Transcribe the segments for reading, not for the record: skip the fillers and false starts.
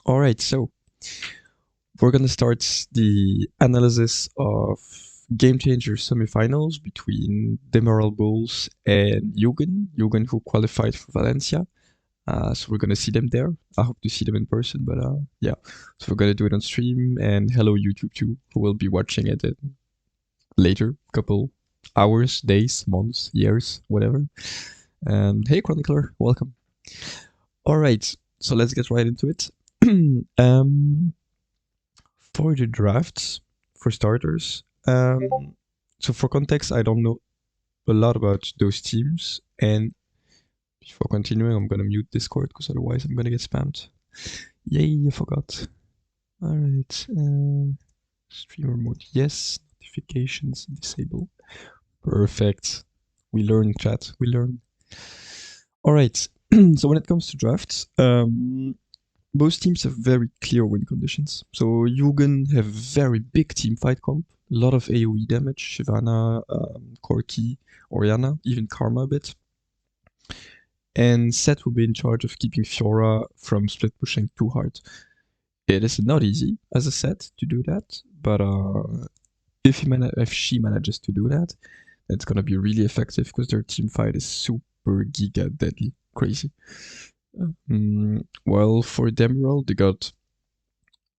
Alright, so we're gonna start the analysis of GameChangers semifinals between Demiral Bulls and Yugen. Yugen who qualified for Valencia. So we're gonna see them there. I hope to see them in person, but yeah. So we're gonna do it on stream, and hello YouTube too, who will be watching it in later, couple hours, days, months, years, whatever. And hey Chronicler, welcome. Alright, so let's get right into it. um for the drafts, for starters, so for context, I don't know a lot about those teams, and before continuing, I'm gonna mute Discord because otherwise I'm gonna get spammed. Yay, I forgot. Alright, streamer mode, yes. Notifications disable. Perfect. We learn, chat, we learn. Alright, so when it comes to drafts, both teams have very clear win conditions. So Yugen have very big team fight comp, a lot of AoE damage, Shyvana, Corki, Oriana, even Karma a bit. And Seth will be in charge of keeping Fiora from split pushing too hard. It is not easy as a set to do that, but if she manages to do that, it's gonna be really effective because their team fight is super giga deadly, crazy. Well, for Demiral, they got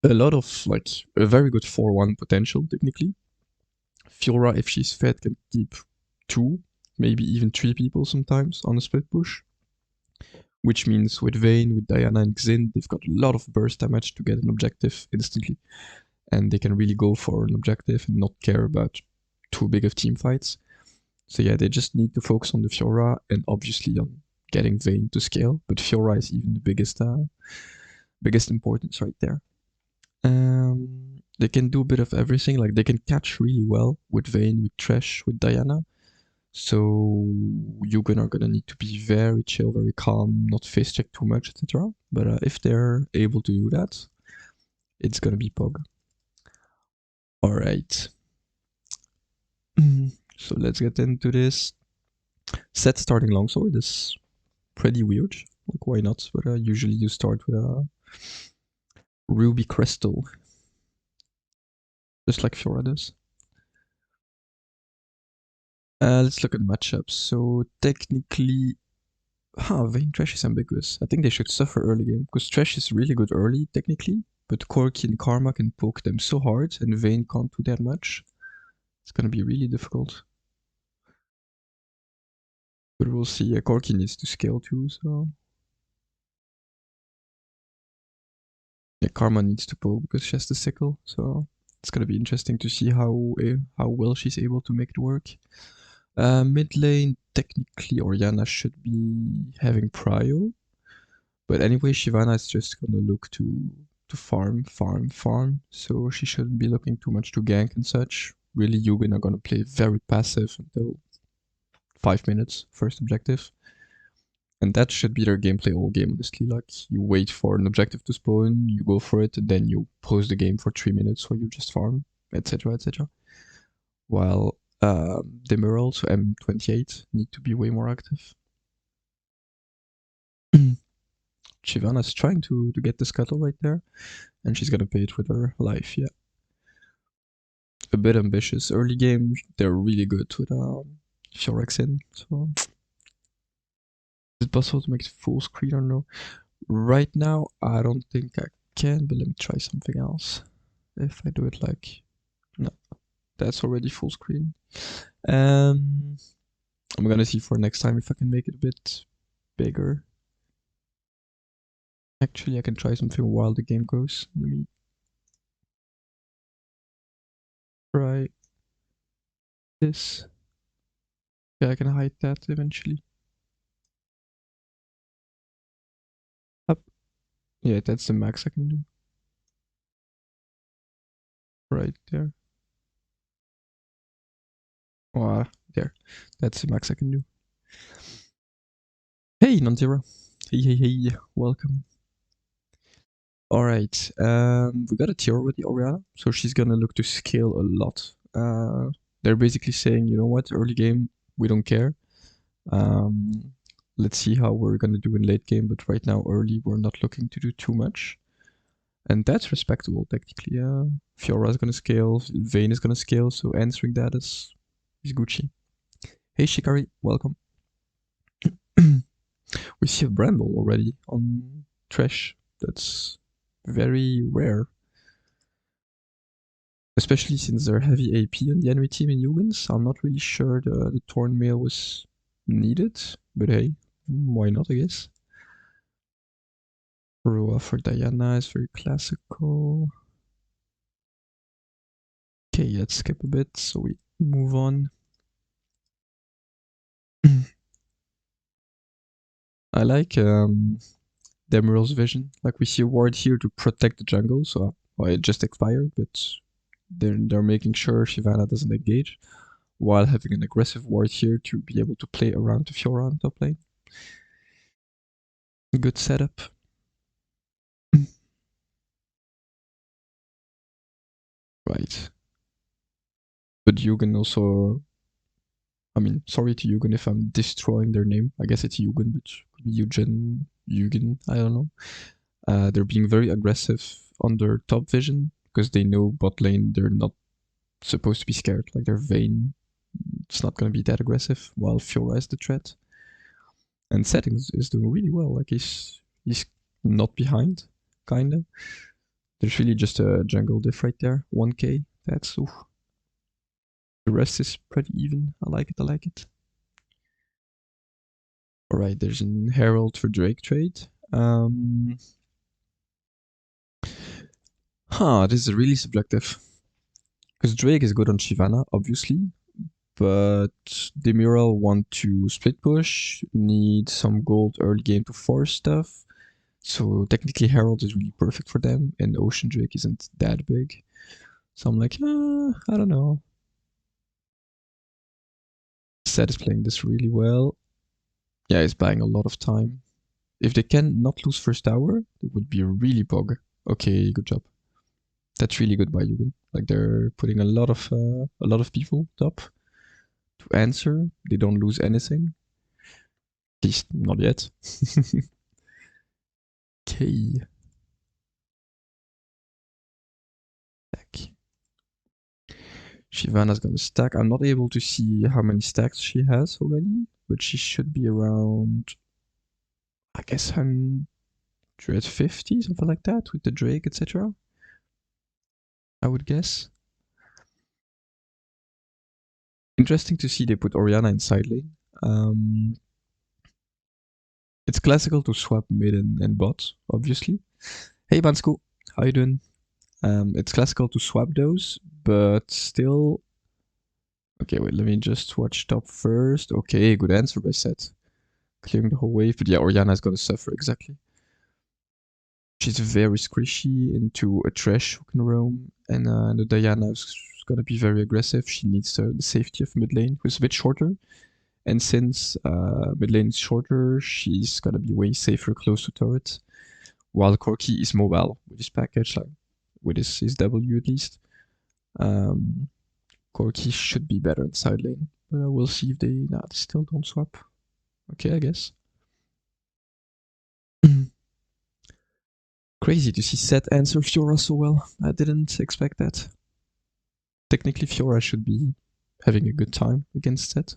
a lot of, like, a very good 4-1 potential, technically. Fiora, if she's fed, can keep 2, maybe even 3 people sometimes on a split push. Which means with Vayne, with Diana and Xin, they've got a lot of burst damage to get an objective instantly. And they can really go for an objective and not care about too big of team fights. So yeah, they just need to focus on the Fiora and obviously on getting Vayne to scale. But Fiora is even the biggest importance right there. They can do a bit of everything. Like, they can catch really well with Vayne, with Thresh, with Diana. So Yugen are gonna need to be very chill, very calm, not face check too much, etc. But if they're able to do that, it's gonna be Pog. Alright. So let's get into this. Set starting longsword is pretty weird. Like, why not? But usually you start with a ruby crystal. Just like Fiora does. Let's look at matchups. So technically, Vayne Thresh is ambiguous. I think they should suffer early game, because Thresh is really good early, technically, but Corki and Karma can poke them so hard, and Vayne can't do that much. It's gonna be really difficult. But we'll see. Corki needs to scale too, so... Yeah, Karma needs to poke because she has the sickle, so it's gonna be interesting to see how well she's able to make it work. Mid lane, technically Oriana should be having prio. But anyway, Shyvana is just gonna look to farm. So she shouldn't be looking too much to gank and such. Really, Yugen are gonna play very passive until 5 minutes, first objective. And that should be their gameplay all game, honestly. Like, you wait for an objective to spawn, you go for it, and then you pause the game for 3 minutes, or you just farm, etc, etc. While Demiral, so M28, need to be way more active. Shyvana's trying to get the scuttle right there, and she's gonna pay it with her life, yeah. A bit ambitious. Early game, they're really good with Fiorex in, so... Is it possible to make it full screen or no? Right now, I don't think I can, but let me try something else. If I do it like... No, that's already full screen. I'm gonna see for next time if I can make it a bit bigger. Actually, I can try something while the game goes. Let me try this. Yeah, I can hide that eventually. Up. Yeah, that's the max I can do. Right there. Oh, there. That's the max I can do. Hey, non-zero. Hey, welcome. Alright, we got a tier with the Oriana, so she's gonna look to scale a lot. They're basically saying, you know what, early game, we don't care. Let's see how we're gonna do in late game, but right now, early, we're not looking to do too much. And that's respectable, technically. Fiora's gonna scale, Vayne is gonna scale, so answering that is Gucci. Hey Shikari, welcome. We see a Bramble already on Trash. That's very rare. Especially since they're heavy AP on the enemy team in Yugens. I'm not really sure the Torn Mail was needed, but hey, why not, I guess. Roa for Diana is very classical. Okay, let's skip a bit so we move on. I like Demiral's vision. Like we see a ward here to protect the jungle, so well, it just expired, but they're making sure Shyvana doesn't engage, while having an aggressive ward here to be able to play around the Fiora on top lane. Good setup. Right. But Yugen also, I mean, sorry to Yugen if I'm destroying their name. I guess it's Yugen, but could be Yugen, I don't know. They're being very aggressive on their top vision because they know bot lane they're not supposed to be scared. Like they're Vayne, it's not going to be that aggressive, while Fiora is the threat. And Settings is doing really well. Like he's not behind, kinda. There's really just a jungle diff right there. 1k. That's oof. The rest is pretty even. I like it. Alright, there's an Herald for Drake trade. This is really subjective. Because Drake is good on Shyvana, obviously. But Demiral want to split push, need some gold early game to force stuff. So technically Herald is really perfect for them, and Ocean Drake isn't that big. So I'm like, I don't know. Set is playing this really well. Yeah, he's buying a lot of time. If they can not lose first tower, it would be really bug. Okay, good job. That's really good by Yugen. Like they're putting a lot of people top to answer. They don't lose anything. At least not yet. Okay. Stack. Shyvana's gonna stack. I'm not able to see how many stacks she has already, but she should be around, I guess, 150, something like that, with the Drake, etc. I would guess. Interesting to see they put Orianna in side lane. It's classical to swap mid and bot, obviously. Hey Bansko, how you doing? It's classical to swap those, but still... Okay, wait, let me just watch top first. Okay, good answer by Set. Clearing the whole wave, but yeah, Orianna is gonna suffer, exactly. She's very squishy into a Trash who can roam, and the Diana is gonna be very aggressive. She needs the safety of mid lane, who's a bit shorter. And since mid lane is shorter, she's gonna be way safer close to turret. While Corki is mobile with his package, like with his W at least. Corki should be better in side lane, but we'll see if they still don't swap. Okay, I guess. Crazy to see Set answer Fiora so well. I didn't expect that. Technically, Fiora should be having a good time against Set.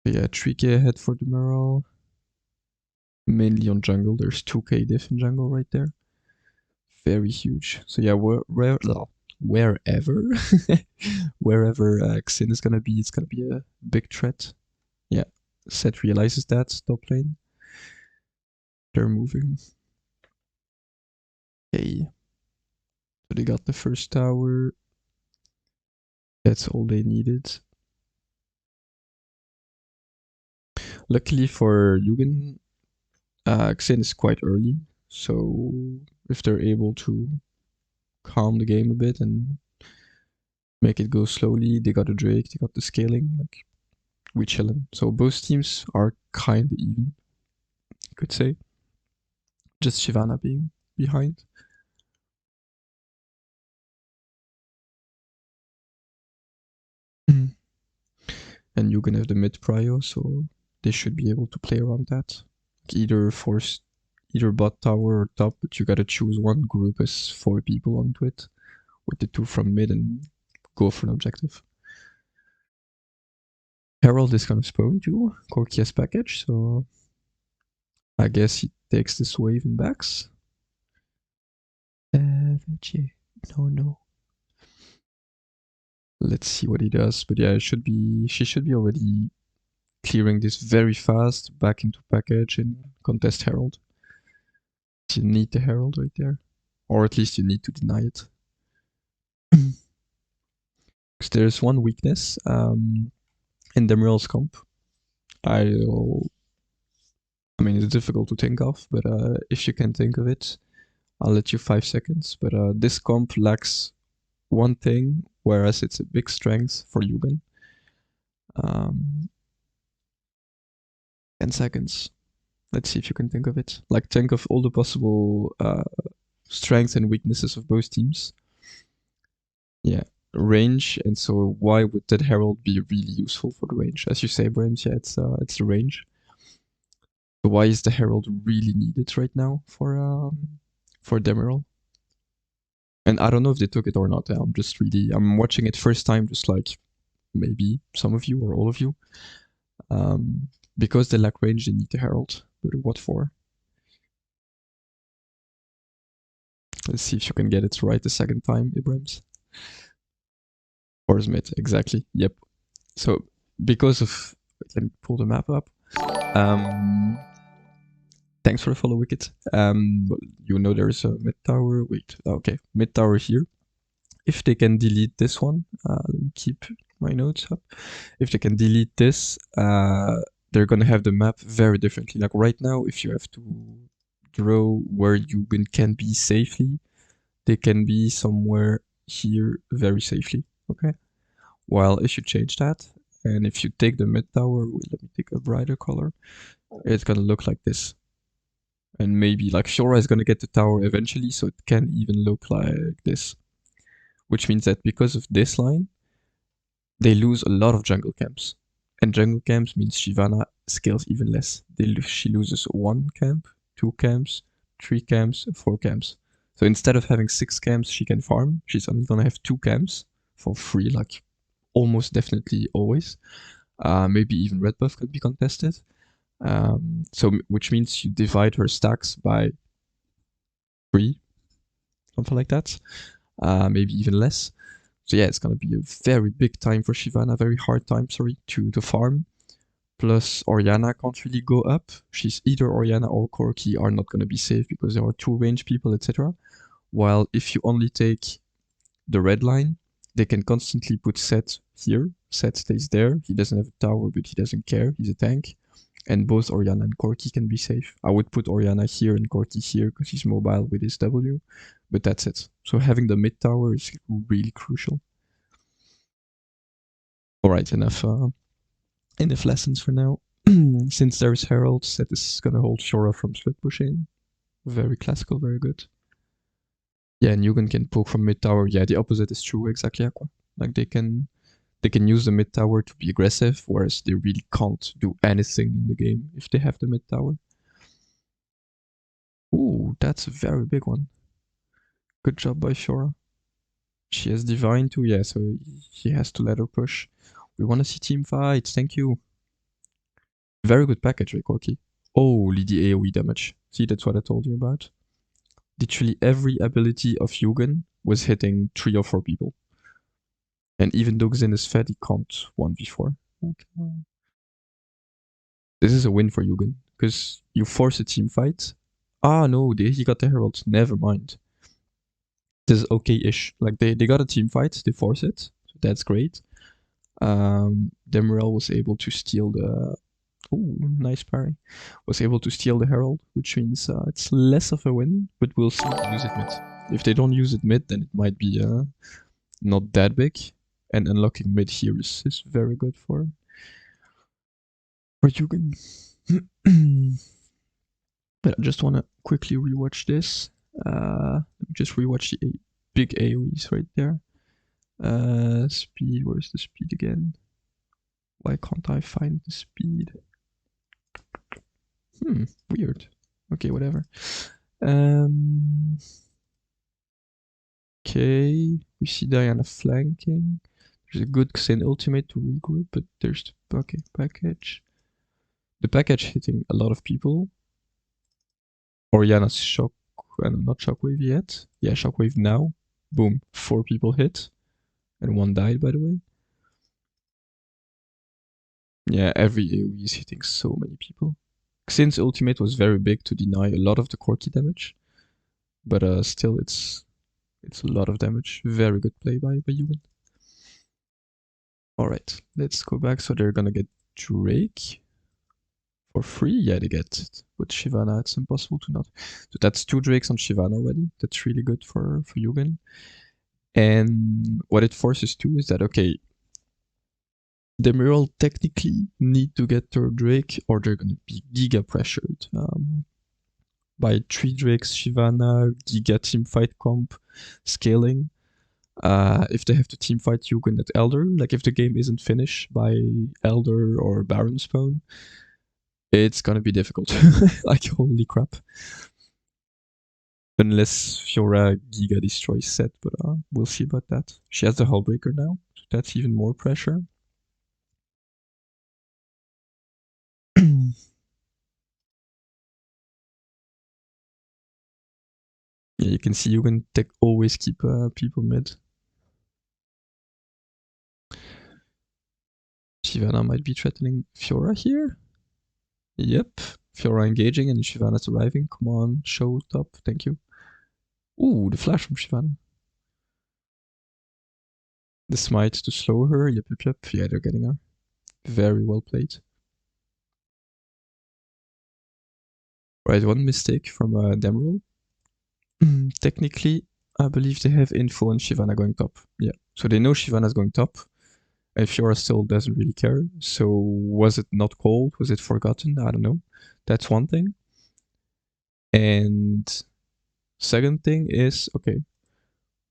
But yeah, 3k ahead for Demiral. Mainly on jungle. There's 2k diff in jungle right there. Very huge. So yeah, wherever wherever Xin is gonna be, it's gonna be a big threat. Yeah, Set realizes that. Top lane. They're moving. Okay. So they got the first tower. That's all they needed. Luckily for Yugen, Xin is quite early. So if they're able to calm the game a bit and make it go slowly, they got a Drake, they got the scaling, like we chillin'. So both teams are kinda even, you could say. Just Shyvana being behind. And you can have the mid prio, so they should be able to play around that. Like either force either bot tower or top, but you gotta choose one group as 4 people onto it, with the 2 from mid and go for an objective. Herald is gonna spawn too, Corki has package, so I guess he takes this wave and backs. No. Let's see what he does, but yeah, she should be already clearing this very fast, back into package and contest Herald. You need the Herald right there, or at least you need to deny it. Because there's one weakness in Demiral's comp. I mean, it's difficult to think of, but if you can think of it, I'll let you 5 seconds. But this comp lacks one thing, whereas it's a big strength for Yugen. 10 seconds. Let's see if you can think of it. Like, think of all the possible strengths and weaknesses of both teams. Yeah, range, and so why would that Herald be really useful for the range? As you say, Brames, yeah, it's the range. So why is the Herald really needed right now for Demiral? And I don't know if they took it or not. I'm watching it first time, just like maybe some of you or all of you. Because they lack range, they need the Herald. But what for? Let's see if you can get it right the second time, Ibrahim's. Or Smith, exactly. Yep. So because of, let me pull the map up. Thanks for the follow, Wicked. You know there's a mid tower. Wait, okay, mid tower here. If they can delete this one, let me keep my notes up. If they can delete this, they're gonna have the map very differently. Like right now, if you have to draw where Yugen can be safely, they can be somewhere here very safely. Okay. While if you change that, and if you take the mid tower, let me take a brighter color, it's gonna look like this. And maybe like Fiora is gonna get the tower eventually, so it can even look like this. Which means that because of this line, they lose a lot of jungle camps. And jungle camps means Shyvana scales even less. She loses 1 camp, 2 camps, 3 camps, 4 camps. So instead of having 6 camps she can farm, she's only gonna have 2 camps for free, like almost definitely always. Maybe even red buff could be contested. So which means you divide her stacks by 3, something like that. Maybe even less. So yeah, it's gonna be a very big time for Shyvana, very hard time, sorry, to farm. Plus Orianna can't really go up. She's either Orianna or Corki are not gonna be safe because there are 2 range people, etc. While if you only take the red line, they can constantly put Set here. Set stays there. He doesn't have a tower, but he doesn't care. He's a tank. And both Orianna and Corki can be safe. I would put Orianna here and Corki here because he's mobile with his W. But that's it. So having the mid tower is really crucial. Alright, enough lessons for now. Since there's Herald, Set is gonna hold Fiora from split pushing. Very classical, very good. Yeah, and Yugen can poke from mid tower. Yeah, the opposite is true, exactly, Aqua. Like they can use the mid tower to be aggressive, whereas they really can't do anything in the game if they have the mid tower. Ooh, that's a very big one. Good job by Fiora. She has Divine too, yeah, so he has to let her push. We want to see team fights, thank you. Very good package, Corki. Holy, the AoE damage. See, that's what I told you about. Literally every ability of Yugen was hitting 3 or 4 people. And even though Xin is fed, he can't 1v4. Okay. This is a win for Yugen, because you force a team fight. Ah, no, he got the Herald. Never mind. This is okay-ish. Like, they got a team fight, they force it. So that's great. Demiral was able to steal the... Ooh, nice parry. Was able to steal the Herald, which means it's less of a win, but we'll see if they use it mid. If they don't use it mid, then it might be not that big. And unlocking mid here is very good for Yugen. But I just want to quickly rewatch this. Just rewatch the big AoEs right there. Speed, where's the speed again? Why can't I find the speed? Weird. Okay, whatever. Okay, we see Diana flanking. There's a good Xin ultimate to regroup, but there's the package. The package hitting a lot of people. Oriana's shock, not shockwave yet. Yeah, shockwave now. Boom, 4 people hit. And 1 died, by the way. Yeah, every AoE is hitting so many people. Xin's ultimate was very big to deny a lot of the quirky damage. But still, it's a lot of damage. Very good play by Yugen. Alright, let's go back. So they're gonna get Drake for free. Yeah, they get it. With Shyvana, it's impossible to not. So that's 2 Drakes on Shyvana already. That's really good for Yugen. And what it forces to is that, okay, Demiral technically need to get their Drake or they're gonna be giga pressured. By 3 Drakes, Shyvana, giga teamfight comp, scaling. If they have to teamfight Yugen at Elder, like if the game isn't finished by Elder or Baron spawn, it's gonna be difficult. Like, holy crap. Unless Fiora Giga destroys set, but we'll see about that. She has the Hullbreaker now, so that's even more pressure. Yeah, you can see Yugen always keep people mid. Shyvana might be threatening Fiora here. Yep, Fiora engaging and Shyvana's arriving. Come on, show top, thank you. Ooh, the flash from Shyvana. The smite to slow her. Yep. Yeah, they're getting her. Very well played. Right, one mistake from Demiral. Technically, I believe they have info on Shyvana going top. Yeah, so they know Shyvana's going top. And Fiora still doesn't really care. So was it not called? Was it forgotten? I don't know. That's one thing. And second thing is, okay,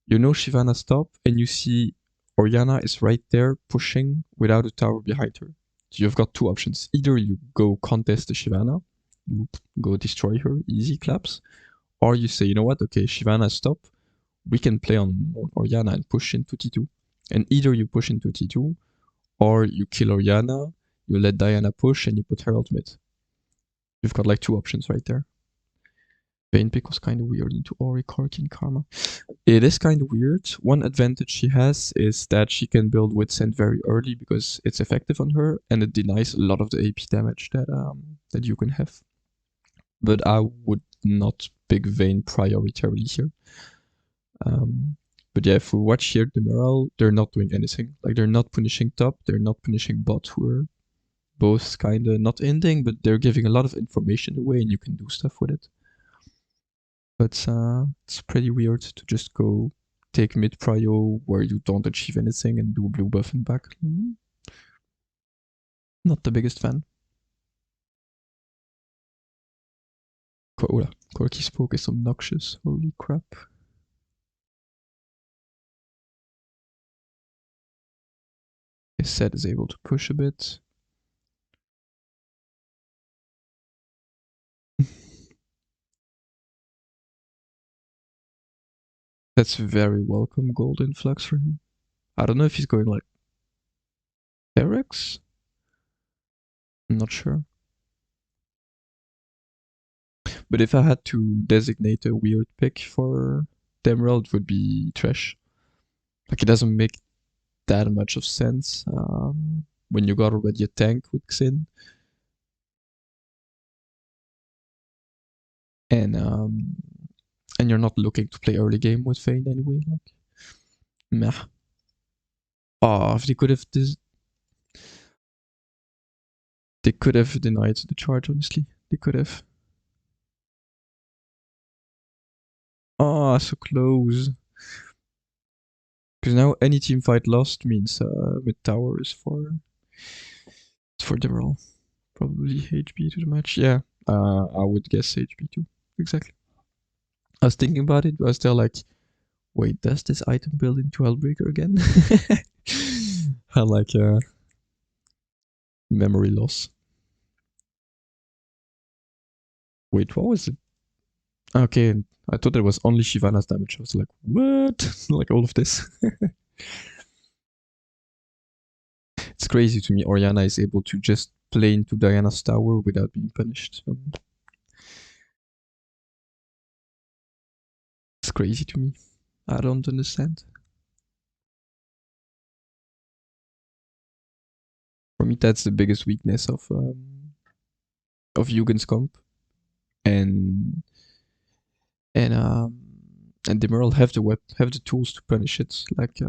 you know Shyvana's top and you see Oriana is right there pushing without a tower behind her. So you've got 2 options. Either you go contest the Shyvana, you go destroy her, easy claps, or you say, you know what, okay, Shyvana's top, we can play on Oriana and push into T2. And either you push into T2, or you kill Oriana, you let Diana push, and you put her ultimate. You've got like 2 options right there. Vayne pick was kind of weird into Ori, Corki, and Karma. It is kind of weird. One advantage she has is that she can build Witsend very early because it's effective on her, and it denies a lot of the AP damage that you can have. But I would not pick Vayne prioritarily here. But yeah, if we watch here Demiral, they're not doing anything. Like, they're not punishing top, they're not punishing bot, who are both kind of not ending, but they're giving a lot of information away and you can do stuff with it. But it's pretty weird to just go take mid prio where you don't achieve anything and do blue buff and back. Not the biggest fan. Corki's poke is obnoxious. Holy crap. His set is able to push a bit. That's very welcome gold influx for him. I don't know if he's going like Terex? I'm not sure. But if I had to designate a weird pick for Demiral, it would be Trash. Like, it doesn't make that much of sense when you got already a tank with Xin. And you're not looking to play early game with Vayne anyway. Like, meh. Oh, if they could have they could have denied the charge, honestly. They could have. Oh, so close. Because now any team fight lost means mid tower is for Demiral. Probably HB to the match. Yeah, I would guess HB too. Exactly. I was thinking about it, but I was still like, wait, does this item build into Hellbreaker again? I like memory loss. Wait, what was it? Okay, I thought it was only Shyvana's damage. I was like, what? Like all of this. It's crazy to me. Oriana is able to just play into Diana's tower without being punished. It's crazy to me. I don't understand. For me, that's the biggest weakness of Yugen's comp, and and um and Demiral have the tools to punish it. Like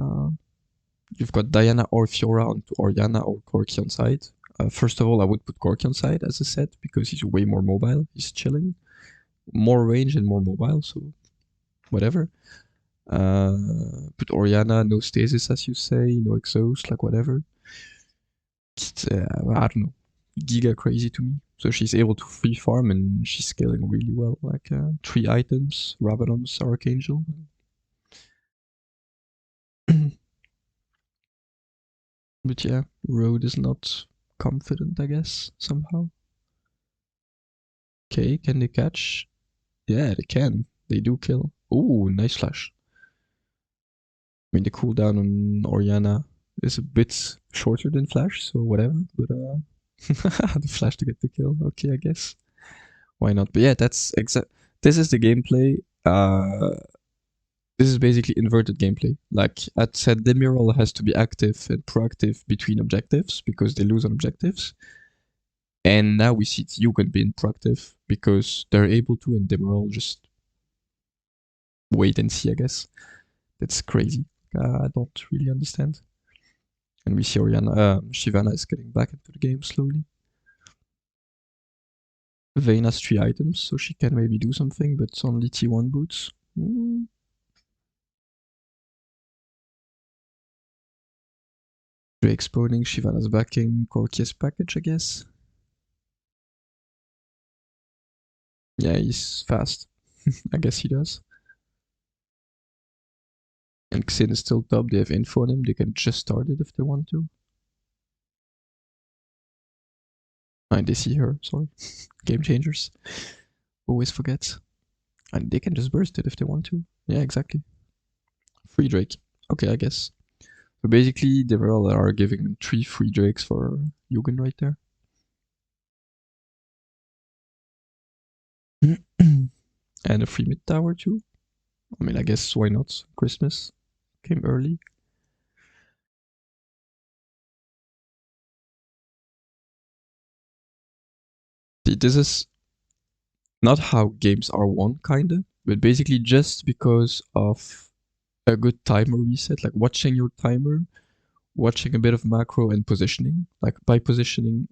you've got Diana or Fiora onto Oriana or Corki on side. First of all, I would put Corki on side as a set because he's way more mobile. He's chilling, more range and more mobile. So whatever. Put Oriana, no stasis as you say, no exhaust, like whatever. It's, I don't know, giga crazy to me. So she's able to free farm and she's scaling really well. Like 3 items, Rabadon's Archangel. But yeah, Road is not confident, I guess, somehow. Okay, can they catch? Yeah, they can. They do kill. Ooh, nice flash. I mean, the cooldown on Oriana is a bit shorter than Flash, so whatever. But the Flash to get the kill. Okay, I guess. Why not? But yeah, that's exact. This is the gameplay. This is basically inverted gameplay. Like I said, Demiral has to be active and proactive between objectives because they lose on objectives. And now we see Yugen being proactive because they're able to, and Demiral just wait and see, I guess. That's crazy. I don't really understand. And we see Shyvana is getting back into the game slowly. Vayne has 3 items, so she can maybe do something, but it's only T1 boots. Drake's spawning, Shyvana's backing, Corki's package, I guess. Yeah, he's fast. I guess he does. And Xin is still top, they have info on him, they can just start it if they want to. And they see her, sorry. GameChangers. Always forget. And they can just burst it if they want to. Yeah, exactly. Free Drake. Okay, I guess. So basically, they are giving them 3 free Drakes for Yugen right there. And a free mid tower too. I mean, I guess why not? Christmas came early. See, this is not how games are won, kinda, but basically just because of a good timer reset, like watching your timer, watching a bit of macro and positioning. Like by positioning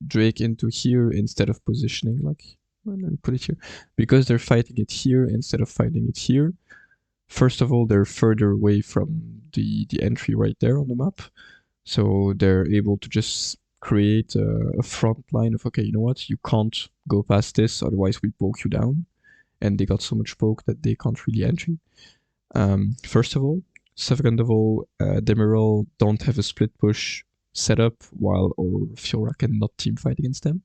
Drake into here instead of positioning, like, well, let me put it here. Because they're fighting it here instead of fighting it here, first of all, they're further away from the entry right there on the map. So they're able to just create a front line of, okay, you know what, you can't go past this, otherwise we poke you down. And they got so much poke that they can't really entry. First of all. Second of all, Demiral don't have a split push setup while or Fiora cannot team fight against them.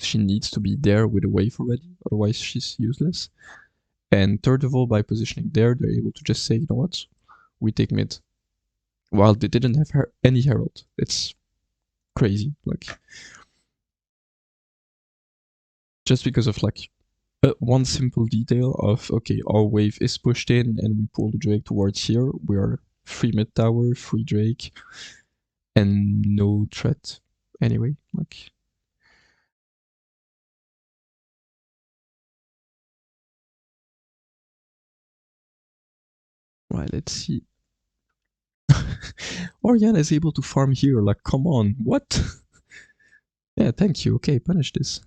She needs to be there with a wave already, otherwise she's useless. And third of all, by positioning there, they're able to just say, you know what, we take mid. While they didn't have any herald. It's crazy. Like, just because of like one simple detail of, okay, our wave is pushed in and we pull the Drake towards here. We are free mid tower, free Drake, and no threat anyway. Like, right, let's see. Oriana is able to farm here. Like, come on, what? Yeah, thank you. Okay, punish this.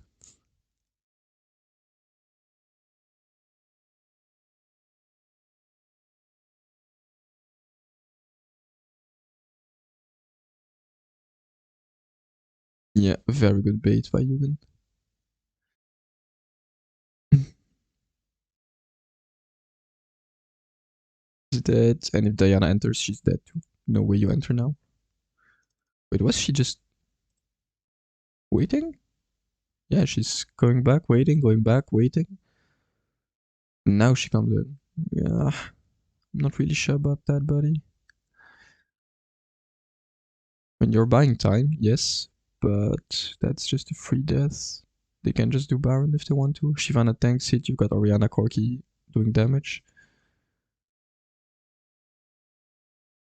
Yeah, very good bait by Yugen. She's dead, and if Diana enters, she's dead too. No way you enter now. Wait, was she just waiting? Yeah, she's going back, waiting, going back, waiting. Now she comes in. Yeah, I'm not really sure about that, buddy. When you're buying time, yes, but that's just a free death. They can just do Baron if they want to. Shyvana tanks it, you've got Orianna Corki doing damage.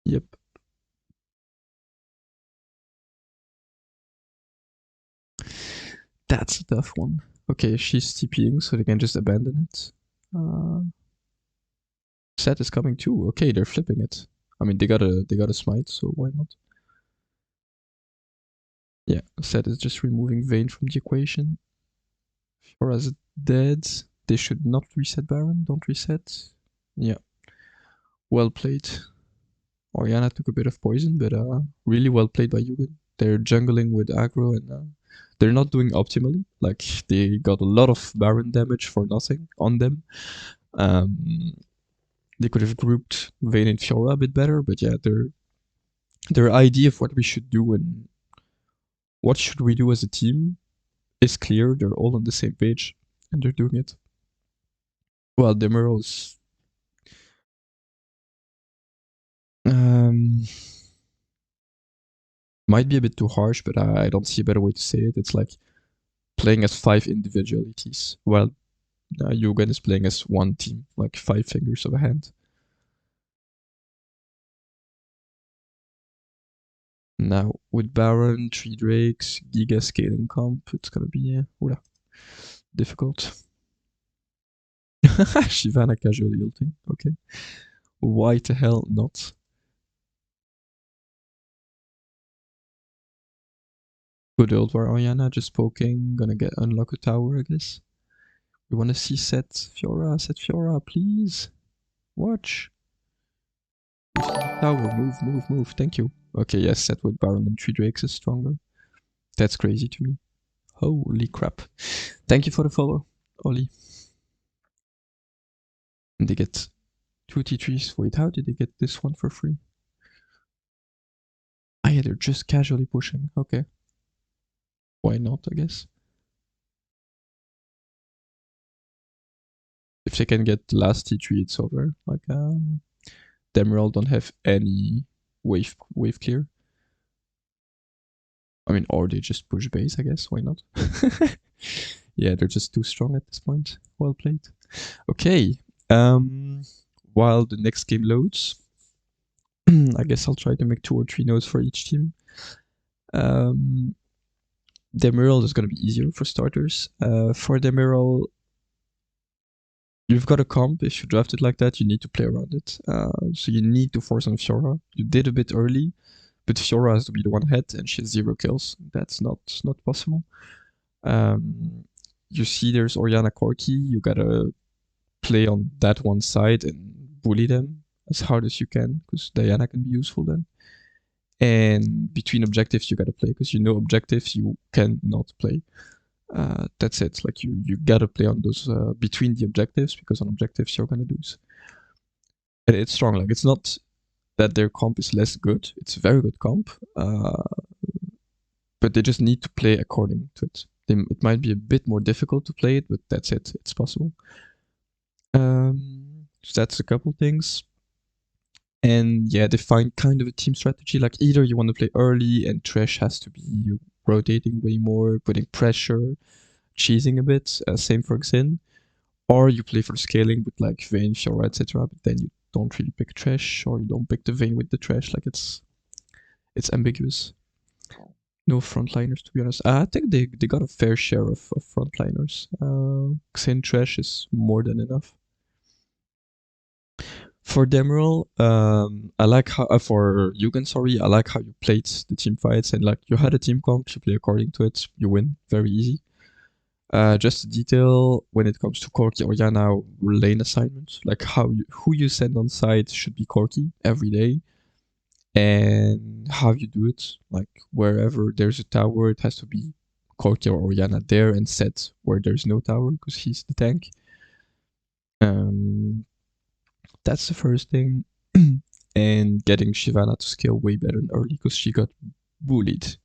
Yep. That's a tough one. Okay, she's TPing, so they can just abandon it. Uh, Set is coming too. Okay, they're flipping it. I mean, they got a smite, so why not? Yeah, Set is just removing Vayne from the equation. Fiora's dead. They should not reset Baron. Don't reset. Yeah, well played. Orianna took a bit of poison, but really well played by Yugen. They're jungling with aggro and they're not doing optimally. Like they got a lot of Baron damage for nothing on them. Um, they could have grouped Vayne and Fiora a bit better, but yeah, their idea of what we should do and what should we do as a team is clear. They're all on the same page and they're doing it. Well, Demiral's um, might be a bit too harsh, but I don't see a better way to say it. It's like playing as 5 individualities, while Yugen is playing as one team, like 5 fingers of a hand. Now, with Baron, 3 Drakes, Giga scaling comp, it's gonna be difficult. Shyvana casually ulting, okay. Why the hell not? Good old War Orianna just poking, gonna get unlock a tower, I guess. We wanna see set Fiora, please. Watch. Tower, move, thank you. Okay, yes, set with Baron and 3 Drakes is stronger. That's crazy to me. Holy crap. Thank you for the follow, Oli. And they get 2 T3s. Wait, how did they get this one for free? Ah yeah, they're just casually pushing. Okay. Why not, I guess? If they can get the last T3, it's over. Like, Demiral don't have any wave clear. I mean, or they just push base, I guess. Why not? Yeah, they're just too strong at this point. Well played. Okay. While the next game loads, I guess I'll try to make 2 or 3 notes for each team. Demiral is going to be easier for starters. For Demiral, you've got a comp. If you draft it like that, you need to play around it. So you need to force on Fiora. You did a bit early, but Fiora has to be the one ahead, and she has 0 kills. That's not possible. You see there's Orianna Corki. You gotta play on that one side and bully them as hard as you can, because Diana can be useful then. And between objectives, you gotta play, because you know objectives you cannot play. That's it. Like you gotta play on those between the objectives, because on objectives you're gonna lose. And it's strong. Like it's not that their comp is less good. It's a very good comp, but they just need to play according to it. It might be a bit more difficult to play it, but that's it. It's possible. So that's a couple things. And yeah, they find kind of a team strategy. Like either you want to play early and Trash has to be rotating way more, putting pressure, cheesing a bit. Same for Xin. Or you play for scaling with like Vayne, Fiora, etc. But then you don't really pick Trash, or you don't pick the Vayne with the Trash. Like it's ambiguous. No frontliners, to be honest. I think they got a fair share of frontliners. Xin Trash is more than enough. For Demiral, I like how for Yugen, sorry, I like how you played the team fights, and like you had a team comp, you play according to it, you win, very easy. Just a detail when it comes to Corki or Yana lane assignments, like who you send on side should be Corki every day, and how you do it, like wherever there's a tower, it has to be Corki or Yana there, and set where there's no tower because he's the tank. That's the first thing. And getting Shyvana to scale way better than early because she got bullied.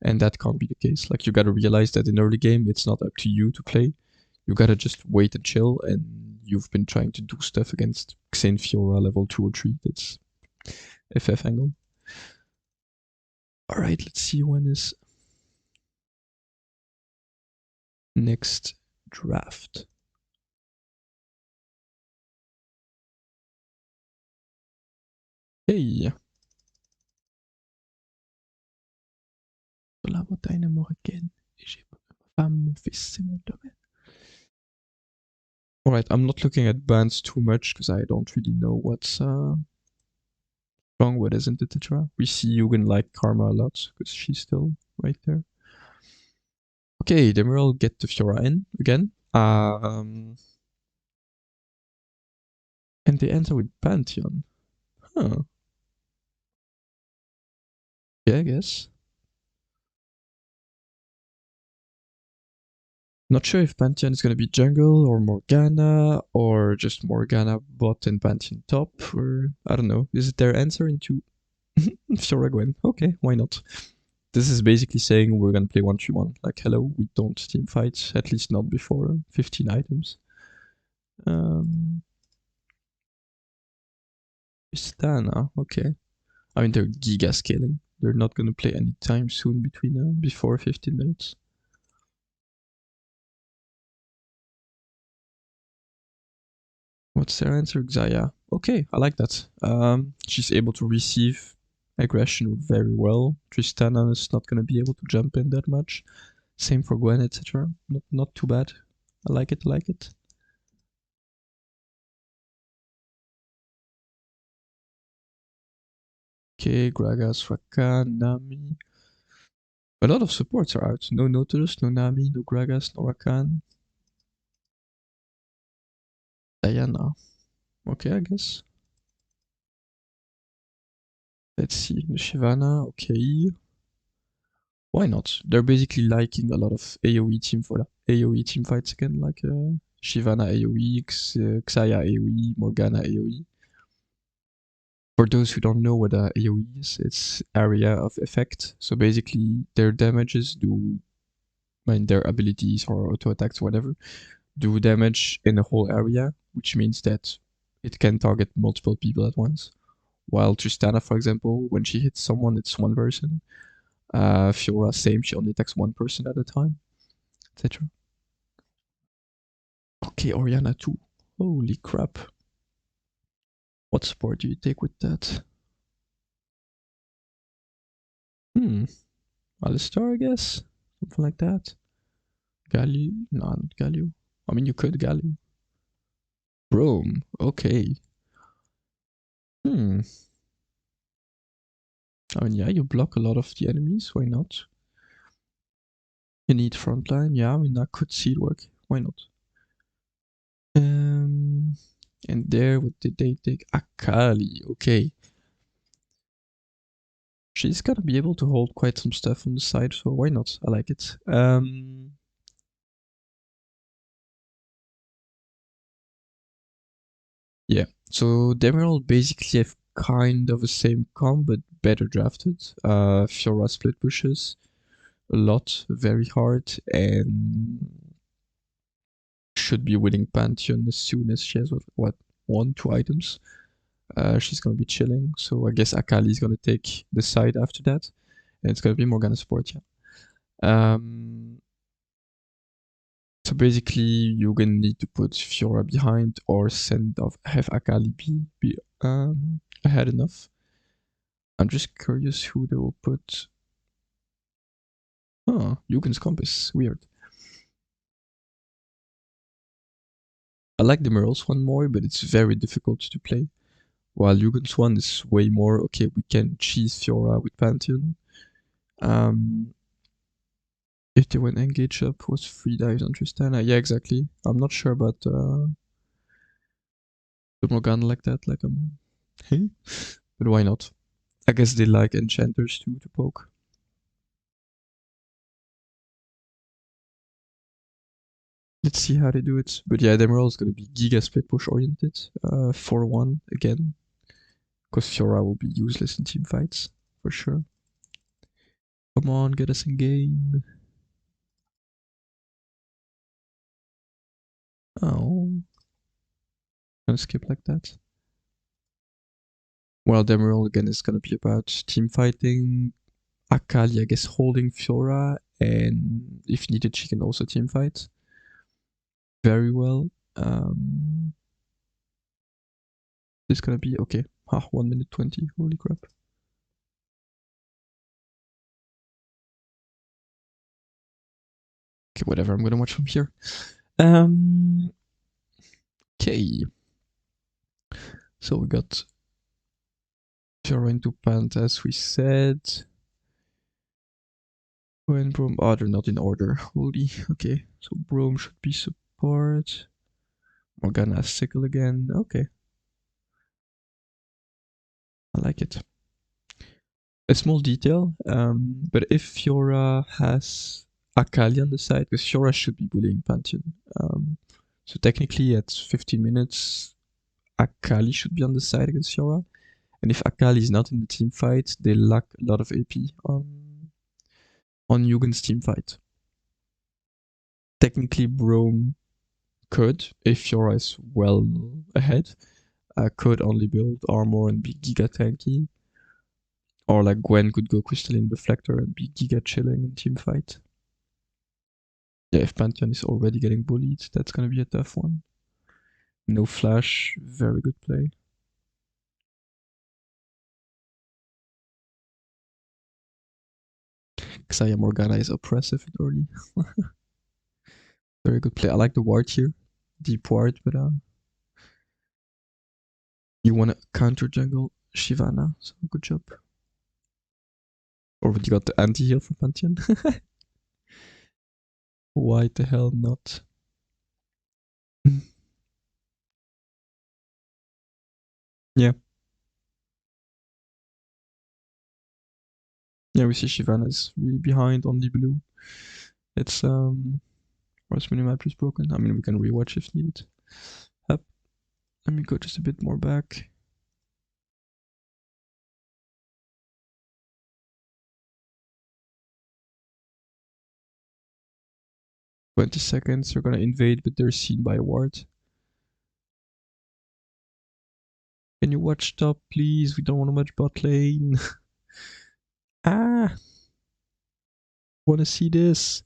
And that can't be the case. Like, you gotta realize that in early game, it's not up to you to play. You gotta just wait and chill, and you've been trying to do stuff against Xen Fiora level 2 or 3. That's FF angle. Alright, let's see when is next draft. Hey! La montagne marocaine. Et j'ai ma femme, mon fils, c'est mon domaine. Alright, I'm not looking at bands too much because I don't really know what's strong, what isn't, etc. We see Yugen like Karma a lot because she's still right there. Okay, Demiral get the Fiora in again. And they enter with Pantheon. Huh. Yeah, I guess. Not sure if Pantheon is gonna be jungle or Morgana or just Morgana bot and Pantheon top, or I don't know. Is it their answer into Fiora Gwen? Okay, why not? This is basically saying we're gonna play 1-3-1. Like, hello, we don't team fight, at least not before 15 items. Tristana, okay. I mean, they're giga scaling. They're not gonna play anytime soon between before 15 minutes. What's their answer? Xayah. Okay, I like that. She's able to receive aggression very well. Tristana is not gonna be able to jump in that much. Same for Gwen, etc. Not too bad. I like it, I like it. Okay, Gragas, Rakan, Nami. A lot of supports are out. No Nautilus, no Nami, no Gragas, no Rakan. Diana. Okay, I guess. Let's see. The Shyvana, okay. Why not? They're basically liking a lot of AoE team fights again, like Shyvana AoE, Xayah AoE, Morgana AoE. For those who don't know what AoE is, it's area of effect. So basically, their damages do, I mean, their abilities or auto attacks, whatever, do damage in a whole area, which means that it can target multiple people at once. While Tristana, for example, when she hits someone, it's one person. Fiora, same, she only attacks one person at a time, etc. Okay, Oriana too. Holy crap. What support do you take with that? Alistar, I guess? Something like that. Galio? No, not Galio. I mean, you could Galio. Brome, okay. I mean, yeah, you block a lot of the enemies, why not? You need frontline, yeah, I mean, I could see it work, why not? And there, what did they take? Akali, okay. She's gonna be able to hold quite some stuff on the side, so why not? I like it. Yeah, so Demiral basically have kind of the same comp, but better drafted. Fiora split pushes a lot, very hard, and should be winning Pantheon as soon as she has, what 1-2 items. She's gonna be chilling, so I guess Akali is gonna take the side after that, and it's gonna be Morgana support, yeah. So basically, you're gonna need to put Fiora behind or have Akali be ahead enough. I'm just curious who they will put. Oh, Yugen's compass. Weird. I like the Demiral's one more, but it's very difficult to play. While Yugen's one is way more, okay, we can cheese Fiora with Pantheon. If they went engage up, was 3 dives on Tristana. Yeah, exactly. I'm not sure about the Morgana like that, like but why not? I guess they like enchanters too to poke. Let's see how they do it. But yeah, Demiral is gonna be Giga split push oriented. 4-1 again. Because Fiora will be useless in team fights, for sure. Come on, get us in game. Oh. Gonna skip like that. Well, Demiral again is gonna be about team fighting. Akali, I guess, holding Fiora, and if needed, she can also team fight very well. This is gonna be okay. 1 minute 20. Holy crap. Okay, whatever. I'm gonna watch from here. Okay. So we got Fiora into Pant, as we said. When Brome, oh, they're not in order. Holy, okay. So Brome should be support. Morgana Sickle again. Okay. I like it. A small detail, but if Fiora has Akali on the side, because Fiora should be bullying Pantheon. So technically at 15 minutes, Akali should be on the side against Fiora. And if Akali is not in the team fight, they lack a lot of AP on Yugen's team fight. Technically, Brome could, if Fiora is well ahead, could only build armor and be giga tanky. Or like Gwen could go Crystalline Reflector and be giga chilling in team fight. Yeah, if Pantheon is already getting bullied, that's gonna be a tough one. No flash, very good play. Xayah Morgana is oppressive and early. Very good play. I like the ward here. Deep ward, but you wanna counter jungle Shyvana, so good job. Or you got the anti-heal from Pantheon? Why the hell not? Yeah. Yeah, we see Shyvana is really behind on the blue. It's Where's minimap is broken? I mean, we can rewatch if needed. Up. Let me go just a bit more back. $20. They're gonna invade, but they're seen by a ward. Can you watch top, please? We don't want to match bot lane. Ah! Wanna see this?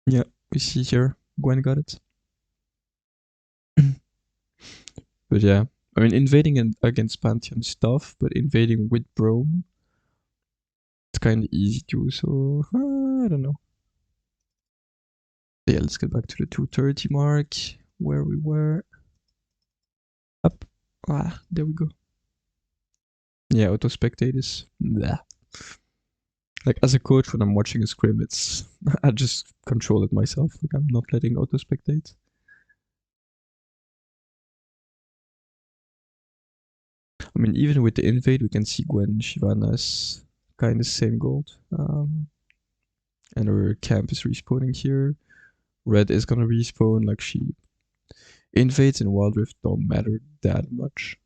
Yeah, we see here. Gwen got it. But yeah, I mean, invading against Pantheon is tough, but invading with Brome, it's kind of easy too, so I don't know. Yeah, let's get back to the 2:30 mark, where we were. Up. Ah, there we go. Yeah, auto spectate is blah. Like as a coach, when I'm watching a scrim, it's I just control it myself. Like I'm not letting auto spectate. I mean, even with the invade, we can see Gwen Shyvana's kind of same gold. And her camp is respawning here. Red is gonna respawn. Like she invades and Wild Rift don't matter that much.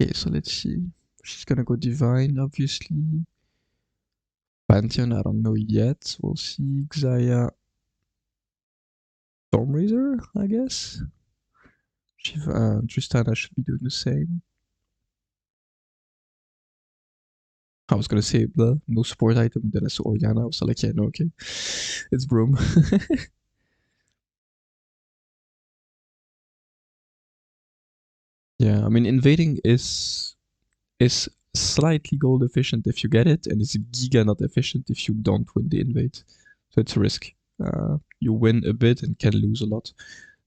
Okay, so let's see. She's gonna go Divine, obviously. Pantheon, I don't know yet. We'll see. Xayah. Stormraiser, I guess. Tristana should be doing the same. I was gonna say no support item, then I saw Oriana. I was like, yeah, no, okay. It's Broom. Yeah, I mean, invading is slightly gold efficient if you get it, and it's giga not efficient if you don't win the invade. So it's a risk. You win a bit and can lose a lot.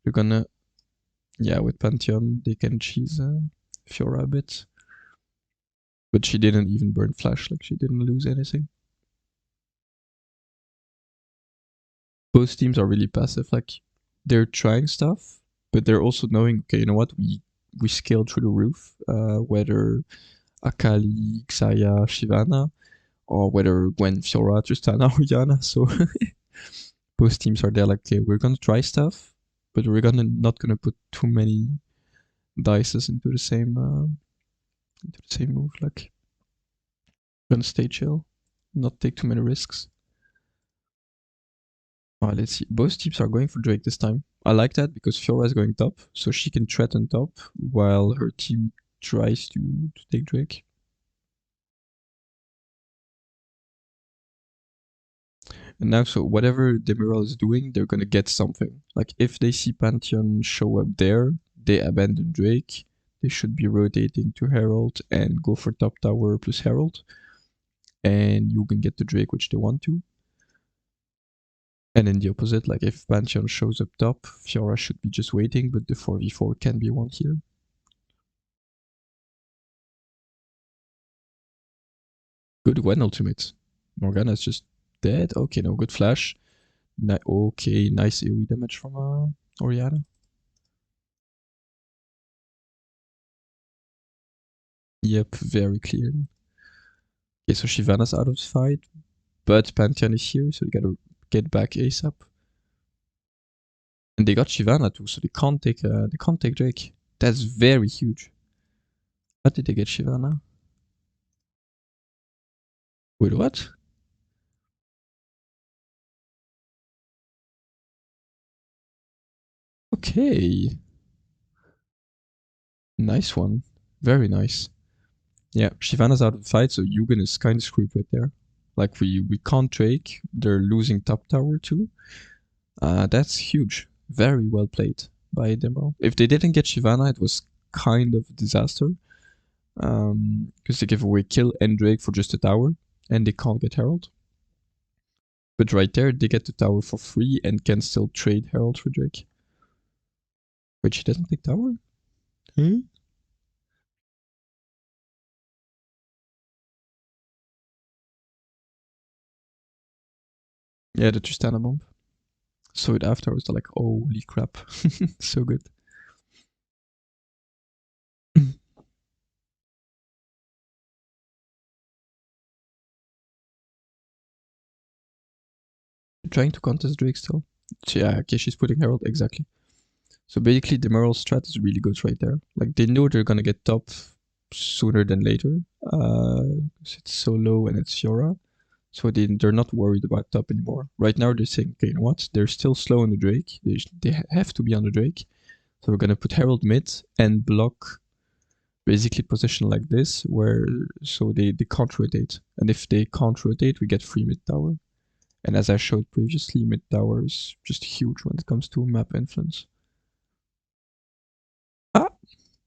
You're gonna, yeah, with Pantheon, they can cheese Fiora a bit. But she didn't even burn flash, like she didn't lose anything. Both teams are really passive, like they're trying stuff, but they're also knowing, okay, you know what, we scaled through the roof, whether Akali, Xayah, Shyvana, or whether Gwen, Fiora, Tristana, or Yana, so Both teams are there like, okay, we're gonna try stuff, but we're not gonna put too many dices into the same move. Like, we're gonna stay chill, not take too many risks. Alright, let's see. Both teams are going for Drake this time. I like that because Fiora is going top, so she can threaten top while her team tries to take Drake. And now, so whatever Demiral is doing, they're gonna get something. Like, if they see Pantheon show up there, they abandon Drake. They should be rotating to Herald and go for top tower plus Herald. And you can get the Drake, which they want to. And in the opposite, like if Pantheon shows up top, Fiora should be just waiting, but the 4v4 can be won here. Good Gwen ultimate. Morgana is just dead. Okay, no, good flash. Okay, nice AoE damage from Orianna. Yep, very clear. Okay, so Shyvana's out of the fight, but Pantheon is here, so they gotta get back ASAP. And they got Shyvana too, so they can't take Drake. That's very huge. How did they get Shyvana? Wait, what? Okay. Nice one. Very nice. Yeah, Shyvana's out of the fight, so Yugen is kind of screwed right there. Like, we can't Drake. They're losing top tower too. That's huge. Very well played by Demiral. If they didn't get Shyvana, it was kind of a disaster. Because they give away kill and Drake for just a tower, and they can't get Herald. But right there, they get the tower for free and can still trade Herald for Drake. Wait, she doesn't take tower? Hmm? Yeah, the Tristana bomb. So it afterwards, they're like, holy crap. So good. Trying to contest Drake still. Yeah, okay, she's putting Herald, exactly. So basically, the Demiral strat is really good right there. Like, they know they're gonna get top sooner than later. It's so low and it's Fiora. So they're not worried about top anymore. Right now, they're saying, okay, you know what? They're still slow on the Drake. They have to be on the Drake. So we're gonna put Herald mid and block basically position like this, where so they can't rotate. And if they can't rotate, we get free mid tower. And as I showed previously, mid tower is just huge when it comes to map influence. Ah!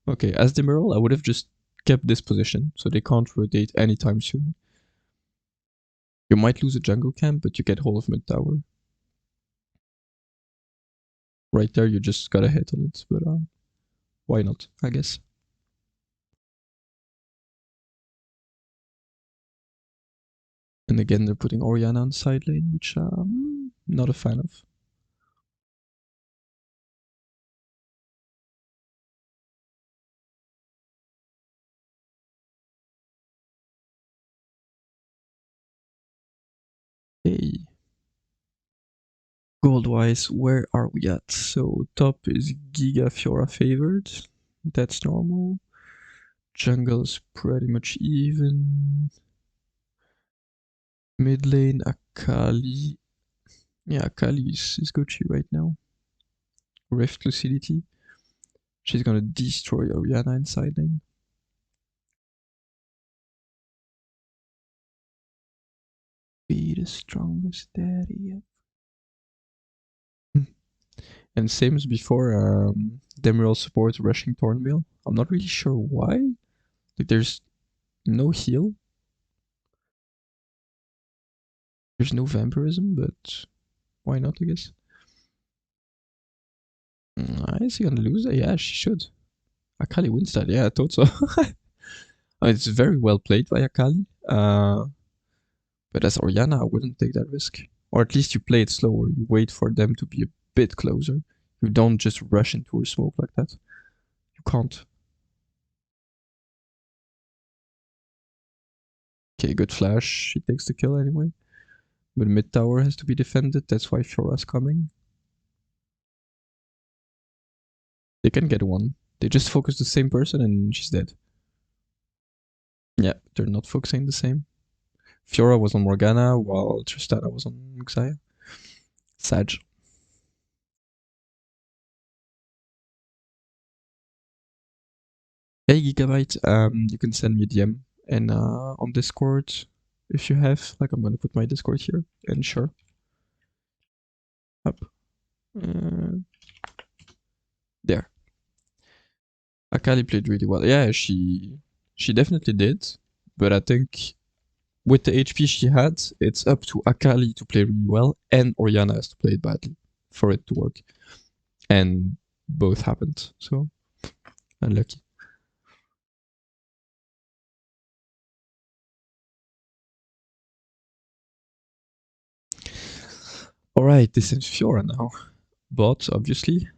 Okay, as Demiral, I would have just kept this position, so they can't rotate anytime soon. You might lose a jungle camp, but you get whole of mid tower. Right there, you just gotta hit on it, but why not, I guess. And again, they're putting Orianna on the side lane, which I'm not a fan of. Hey. Gold-wise, where are we at? So top is Giga Fiora favored. That's normal. Jungle is pretty much even. Mid lane, Akali. Yeah, Akali is Gucci right now. Rift Lucidity. She's gonna destroy Orianna in side lane. Be the strongest daddy. And same as before, Demiral supports rushing Thornvale. I'm not really sure why. Like, there's no heal. There's no vampirism, but why not, I guess? Is he gonna lose? Yeah, she should. Akali wins that. Yeah, I thought so. It's very well played by Akali. But as Orianna, I wouldn't take that risk. Or at least you play it slower. You wait for them to be a bit closer. You don't just rush into a smoke like that. You can't. Okay, good flash. She takes the kill anyway. But mid tower has to be defended, that's why Fiora's coming. They can get one. They just focus the same person and she's dead. Yeah, they're not focusing the same. Fiora was on Morgana while Tristana was on Xayah. Sag. Hey Gigabyte, you can send me a DM and on Discord if you have. Like I'm gonna put my Discord here and sure. Up. There. Akali played really well. Yeah, she definitely did. But I think with the HP she had, it's up to Akali to play really well and Orianna has to play it badly for it to work. And both happened, so unlucky. Alright, this is Fiora now. Bot, obviously.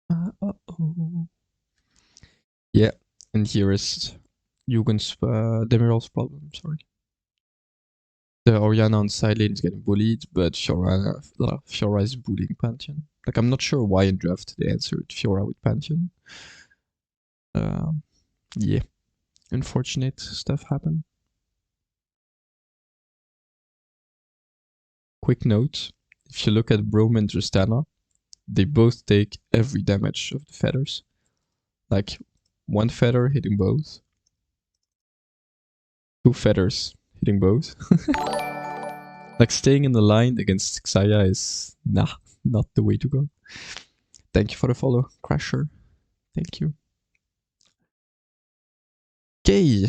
Uh-oh. Yeah, and here is Yugen's Demiral's problem, sorry. The Orianna on side lane is getting bullied, but Fiora is bullying Pantheon. Like, I'm not sure why in draft they answered Fiora with Pantheon. Yeah, unfortunate stuff happened. Quick note, if you look at Brome and Tristana, they both take every damage of the feathers. Like, one feather hitting both. Two feathers hitting both. Like, staying in the line against Xayah is, not the way to go. Thank you for the follow, Crasher. Thank you. Okay,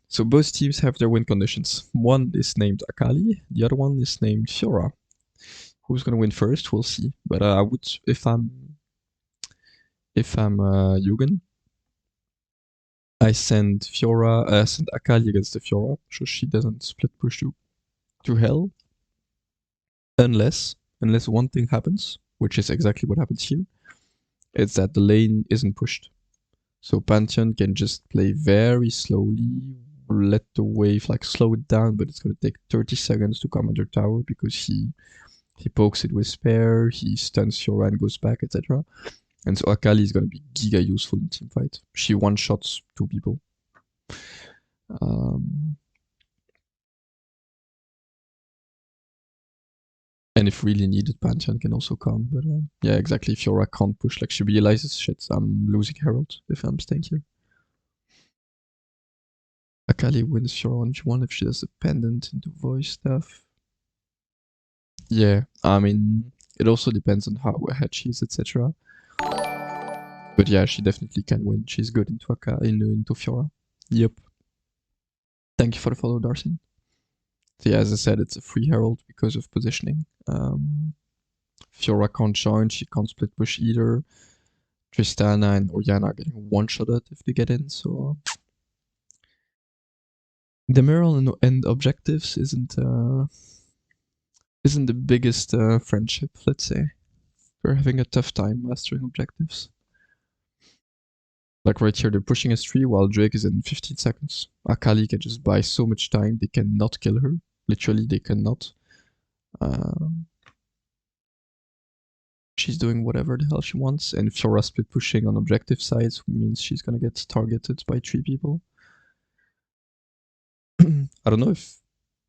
so both teams have their win conditions. One is named Akali, the other one is named Fiora. Who's gonna win first? We'll see. But I would, if I'm Yugen, I send Akali against the Fiora, so she doesn't split push to hell. Unless one thing happens, which is exactly what happens here, it's that the lane isn't pushed. So Pantheon can just play very slowly, let the wave like slow it down, but it's gonna take 30 seconds to come under tower because he pokes it with spare, he stuns Fiora and goes back, etc. And so Akali is gonna be giga useful in team fight. She one-shots two people. And if really needed, Pantheon can also come. But yeah, exactly. Fiora can't push. Like, she realizes, shit, I'm losing Herald if I'm staying here. Akali wins Fiora on G1 if she does a pendant into voice stuff. Yeah, I mean, it also depends on how ahead she is, etc. But yeah, she definitely can win. She's good into Fiora. Yep. Thank you for the follow, Darcy. So yeah, as I said, it's a free Herald because of positioning. Fiora can't join, she can't split push either. Tristana and Orianna are getting one-shotted if they get in, so... Demiral and objectives isn't the biggest friendship, let's say. We're having a tough time mastering objectives. Like right here, they're pushing S3 while Drake is in 15 seconds. Akali can just buy so much time, they cannot kill her. Literally, they cannot. She's doing whatever the hell she wants, and Fiora split pushing on objective sides means she's gonna get targeted by 3 people. I don't know if...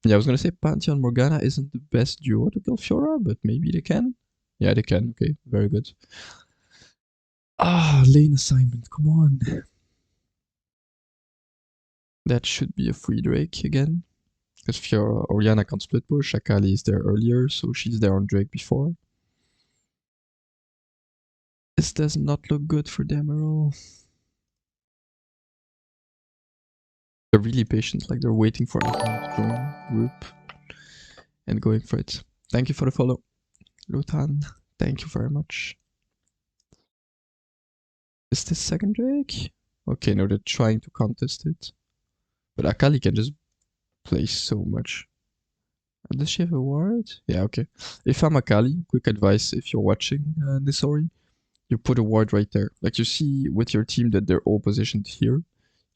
Yeah, I was gonna say Pantheon Morgana isn't the best duo to kill Fiora, but maybe they can. Yeah, they can. Okay, very good. Ah, lane assignment, come on. That should be a free Drake again. Because Orianna can't split push, Akali is there earlier, so she's there on Drake before. This does not look good for Demiral. They're really patient, like they're waiting for everyone to join group and going for it. Thank you for the follow, Lutan. Thank you very much. Is this second Drake? Okay, no, they're trying to contest it. But Akali can just play so much. Does she have a ward? Yeah, okay. If I'm Akali, quick advice if you're watching Nisori, you put a ward right there. Like you see with your team that they're all positioned here.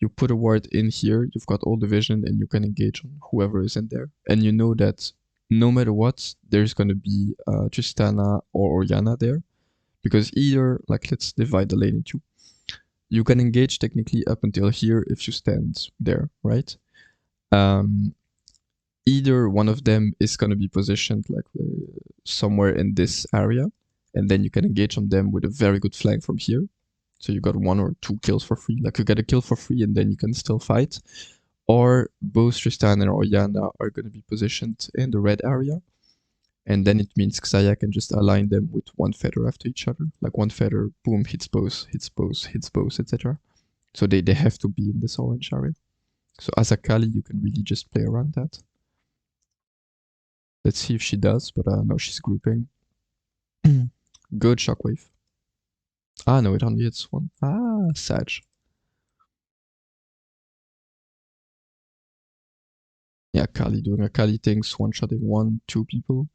you put a ward in here, you've got all the vision, and you can engage on whoever is in there. And you know that no matter what, there's gonna be Tristana or Orianna there. Because either, like, let's divide the lane in two. You can engage technically up until here if you stand there, right? Either one of them is going to be positioned like somewhere in this area, and then you can engage on them with a very good flank from here. So you got 1 or 2 kills for free. Like you get a kill for free and then you can still fight. Or both Tristan and Orianna are going to be positioned in the red area. And then it means Xayah can just align them with one feather after each other. Like one feather, boom, hits both, etc. So they have to be in this orange area. So as a Kali, you can really just play around that. Let's see if she does, but no, she's grouping. Good shockwave. Ah, no, it only hits one. Ah, Sag. Yeah, Kali doing a Kali thing, one-shotting 1, 2 people.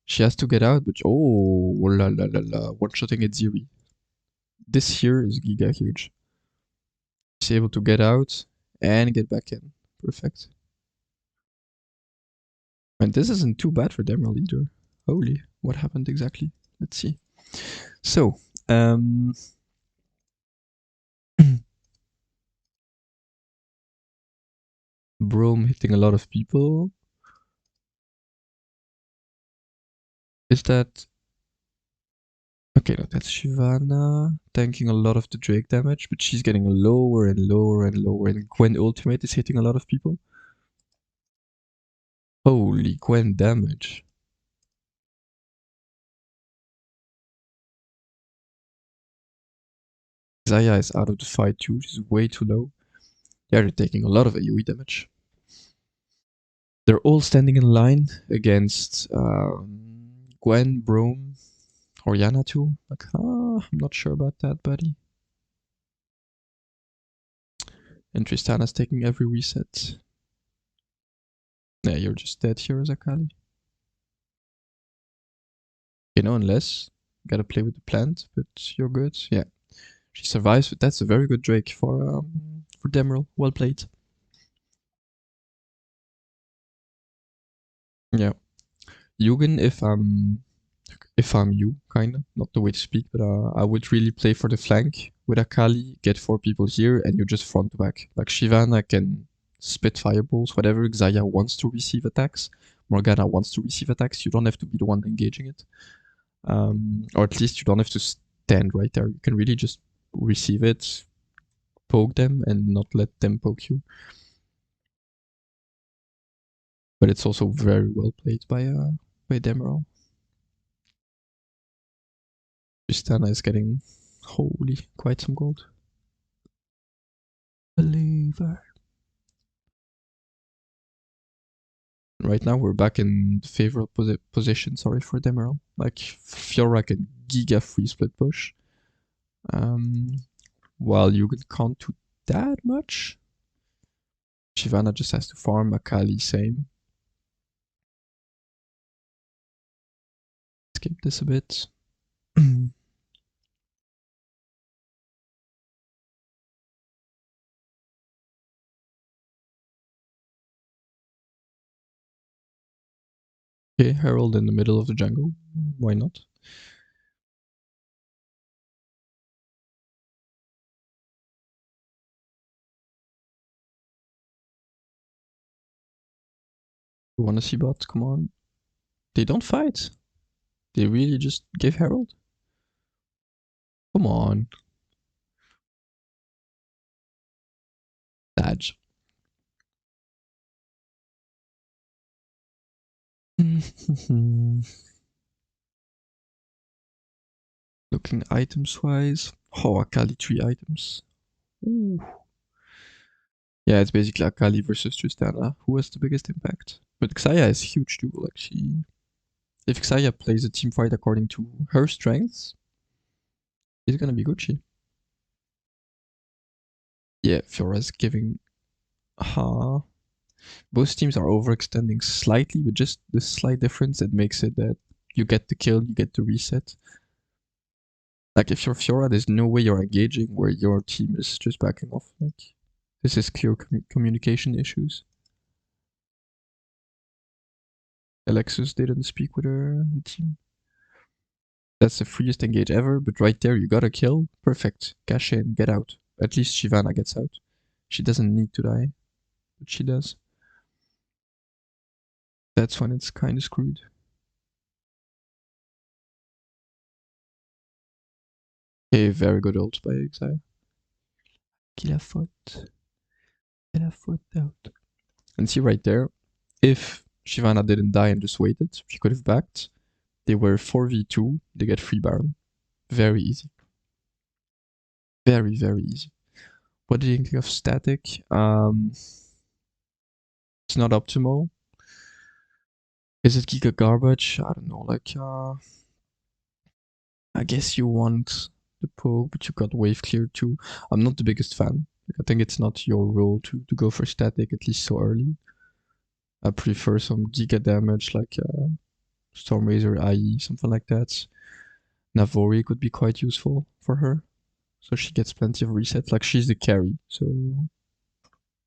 She has to get out, but oh, la la la la, one-shotting at Ziri. This here is giga huge. She's able to get out and get back in. Perfect. And this isn't too bad for Demiral either. Holy, what happened exactly? Let's see. So, Brome hitting a lot of people. Is that... Okay, no, that's Shyvana tanking a lot of the Drake damage, but she's getting lower and lower and lower, and Gwen ultimate is hitting a lot of people. Holy Gwen damage. Xayah is out of the fight too, she's way too low. Yeah, they're taking a lot of AoE damage. They're all standing in line against Gwen, Brome, Orianna too. Like, I'm not sure about that, buddy. And Tristana's taking every reset. Yeah, you're just dead here, Zakali. You know, unless you gotta play with the plant, but you're good. Yeah, she survives. But that's a very good Drake for Demiral. Well played. Yeah, Yugen. If I'm you, kinda not the way to speak, but I would really play for the flank with Akali. Get 4 people here, and you just front to back. Like Shyvana can spit fireballs, whatever. Xayah wants to receive attacks. Morgana wants to receive attacks. You don't have to be the one engaging it. Or at least you don't have to stand right there. You can really just receive it, poke them, and not let them poke you. But it's also very well played by Demiral. Tristana is getting, holy, quite some gold. Believer. Right now we're back in the favorable position, sorry, for Demiral. Like, Fiora can giga free split push. While Yugen can't do that much. Shyvana just has to farm, Akali same. Skip this a bit. Okay, Herald in the middle of the jungle. Why not? You wanna see bot? Come on. They don't fight. They really just give Herald. Come on. Badge. Looking items wise. Oh, Akali 3 items. Ooh. Yeah, it's basically Akali versus Tristana. Who has the biggest impact? But Xayah is huge too. Like if Xayah plays a team fight according to her strengths, it's gonna be Gucci. Yeah, Fiora's giving. Both teams are overextending slightly, but just the slight difference that makes it that you get the kill, you get the reset. Like if you're Fiora, there's no way you're engaging where your team is just backing off. Like This is clear communication issues. Alexis didn't speak with her team. That's the freest engage ever, but right there you got a kill. Perfect. Cash in, get out. At least Shivana gets out. She doesn't need to die, but she does. That's when it's kinda screwed. Okay, very good ult by Exile. Qui la faute? Qui la faute out? And see right there, if Shivana didn't die and just waited, she could have backed. They were 4v2, they get free Baron. Very easy. Very, very easy. What do you think of static? It's not optimal. Is it Giga garbage? I don't know, like, I guess you want the poke, but you got wave clear too. I'm not the biggest fan. I think it's not your role to go for static, at least so early. I prefer some Giga damage, like Stormrazor IE, something like that. Navori could be quite useful for her. So she gets plenty of resets. Like she's the carry, so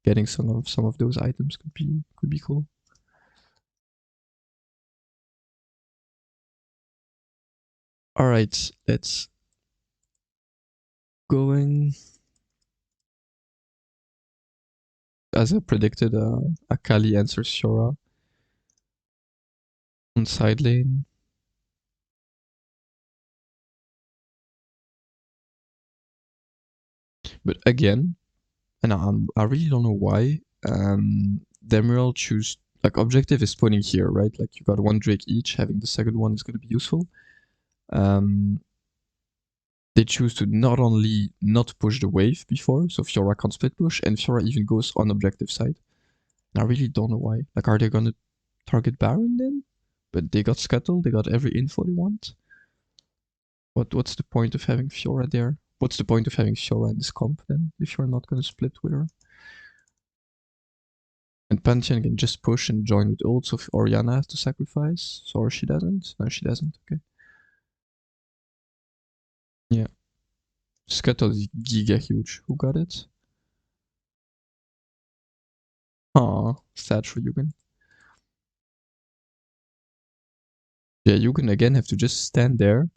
getting some of those items could be cool. All right, let's going. As I predicted, Akali answers Fiora on side lane. But again, and I really don't know why, Demiral choose, like objective is putting here, right? Like you got one Drake each, having the second one is going to be useful. They choose to not only not push the wave before, so Fiora can't split push, and Fiora even goes on objective side. And I really don't know why. Like, are they gonna target Baron then? But they got Scuttle, they got every info they want. What's the point of having Fiora there? What's the point of having Fiora in this comp then, if you're not gonna split with her? And Pantheon can just push and join with ult, so Orianna has to sacrifice, or she doesn't? No, she doesn't, okay. Yeah. Scuttle is giga huge. Who got it? Aw, sad for Yugen. Yeah, Yugen again have to just stand there,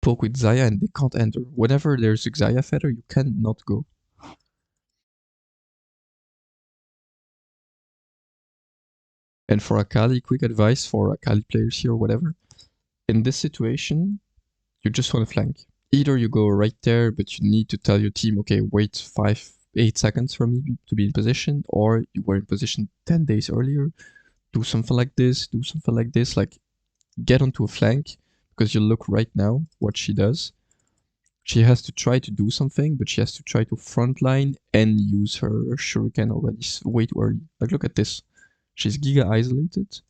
poke with Xayah, and they can't enter. Whenever there's a Xayah feather, you cannot go. And for Akali, quick advice for Akali players here, whatever. In this situation, you just want to flank. Either you go right there, but you need to tell your team, okay, wait 8 seconds for me to be in position, or you were in position 10 days earlier, do something like this, like get onto a flank, because you look right now what she does. She has to try to do something, but she has to try to frontline and use her shuriken already way too early. Like, look at this. She's giga isolated.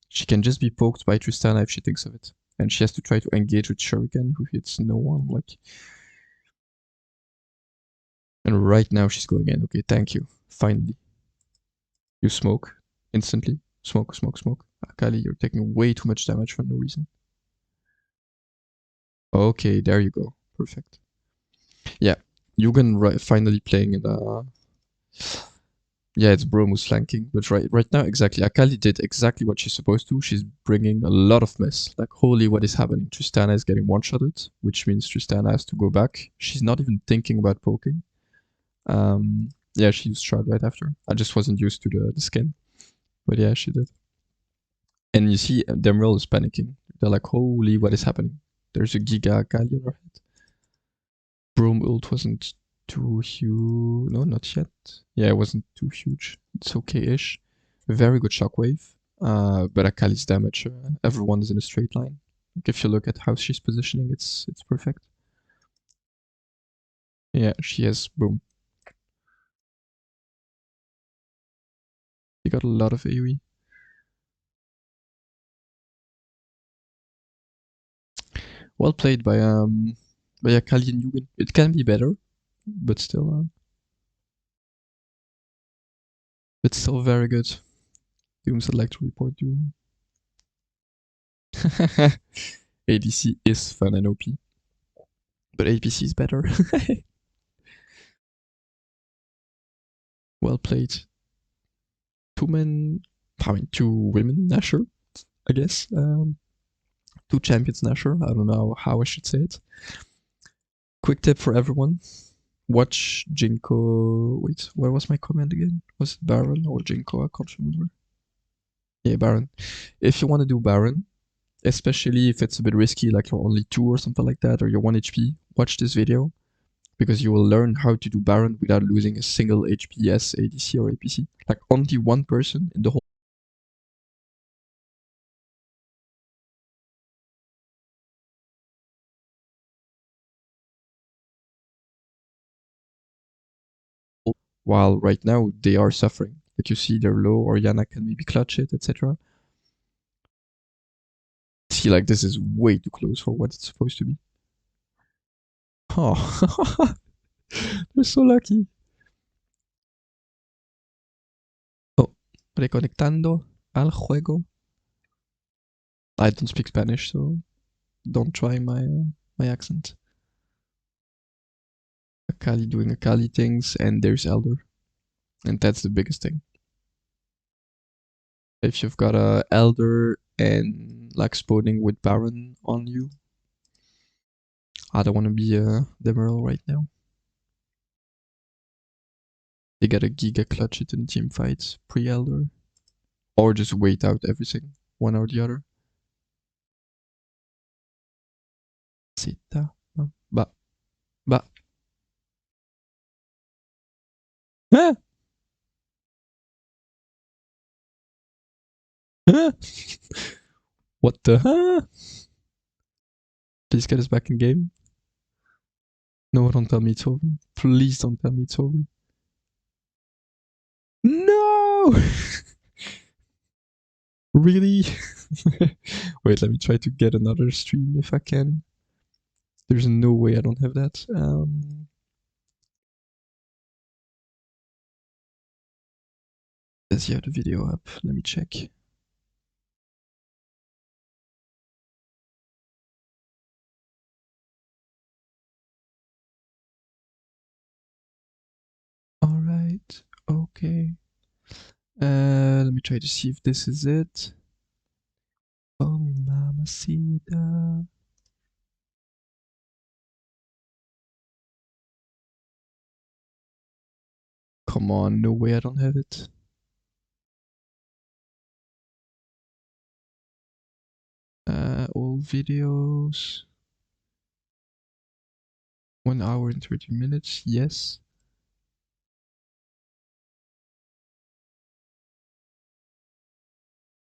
She can just be poked by Tristana if she thinks of it. And she has to try to engage with shuriken, who hits no one. Like, and right now she's going in. Okay, thank you. Finally. You smoke. Instantly. Smoke, smoke, smoke. Akali, you're taking way too much damage for no reason. Okay, there you go. Perfect. Yeah, Yugen finally playing in the... Yeah, it's Brom who's flanking, but right now, exactly. Akali did exactly what she's supposed to. She's bringing a lot of mess. Like, holy, what is happening? Tristana is getting one-shotted, which means Tristana has to go back. She's not even thinking about poking. Yeah, she used Shroud right after. I just wasn't used to the skin. But yeah, she did. And you see, Demiral is panicking. They're like, holy, what is happening? There's a Giga Akali on her head. Brom ult wasn't too huge. No, not yet. Yeah, it wasn't too huge. It's okay-ish. Very good shockwave. But Akali's damage, everyone is in a straight line. Like if you look at how she's positioning, it's perfect. Yeah, she has boom. She got a lot of AoE. Well played by Akali and Yugen. It can be better, but still it's still very good. Dooms, I'd like to report Doom. ADC is fun and OP, but APC is better. Well played. Two men, I mean, two women, Nasher, I guess. Two champions, Nasher. I don't know how I should say it. Quick tip for everyone. Watch Jinko. Wait, where was my comment again? Was it Baron or Jinko? I can't remember. Yeah, Baron. If you want to do Baron, especially if it's a bit risky, like you're only 2 or something like that, or you're 1 HP, watch this video because you will learn how to do Baron without losing a single HP as ADC or APC. Like only one person in the whole while right now they are suffering. Like you see they're low or Yana can maybe clutch it, etc. See, like this is way too close for what it's supposed to be. Oh, they're so lucky. Oh, reconectando al juego. I don't speak Spanish, so don't try my accent. Akali doing Akali things, and there's Elder. And that's the biggest thing. If you've got a Elder and like spawning with Baron on you, I don't want to be a Demiral right now. They gotta Giga clutch it in team fights, pre-Elder. Or just wait out everything, one or the other. Sita. Bah. Bah. Huh? Huh? What the huh? Please get us back in game. No, don't tell me it's over. Please don't tell me it's over. No! Really? Wait, let me try to get another stream if I can. There's no way I don't have that. Does he have the video up? Let me check. Alright, okay. Let me try to see if this is it. Oh, mamacita. Come on, no way I don't have it. All videos. 1 hour and 30 minutes, yes.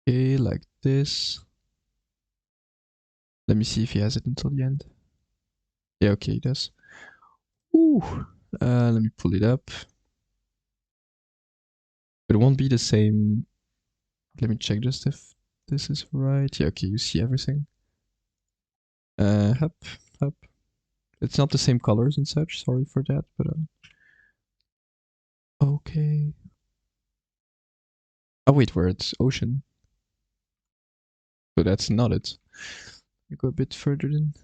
Okay, like this. Let me see if he has it until the end. Yeah, okay, he does. Ooh. Let me pull it up. It won't be the same. Let me check just if this is right. Yeah, okay, you see everything. Hup, hup. It's not the same colors and such, sorry for that, but okay. Oh wait, where it's ocean. So that's not it. We go a bit further then.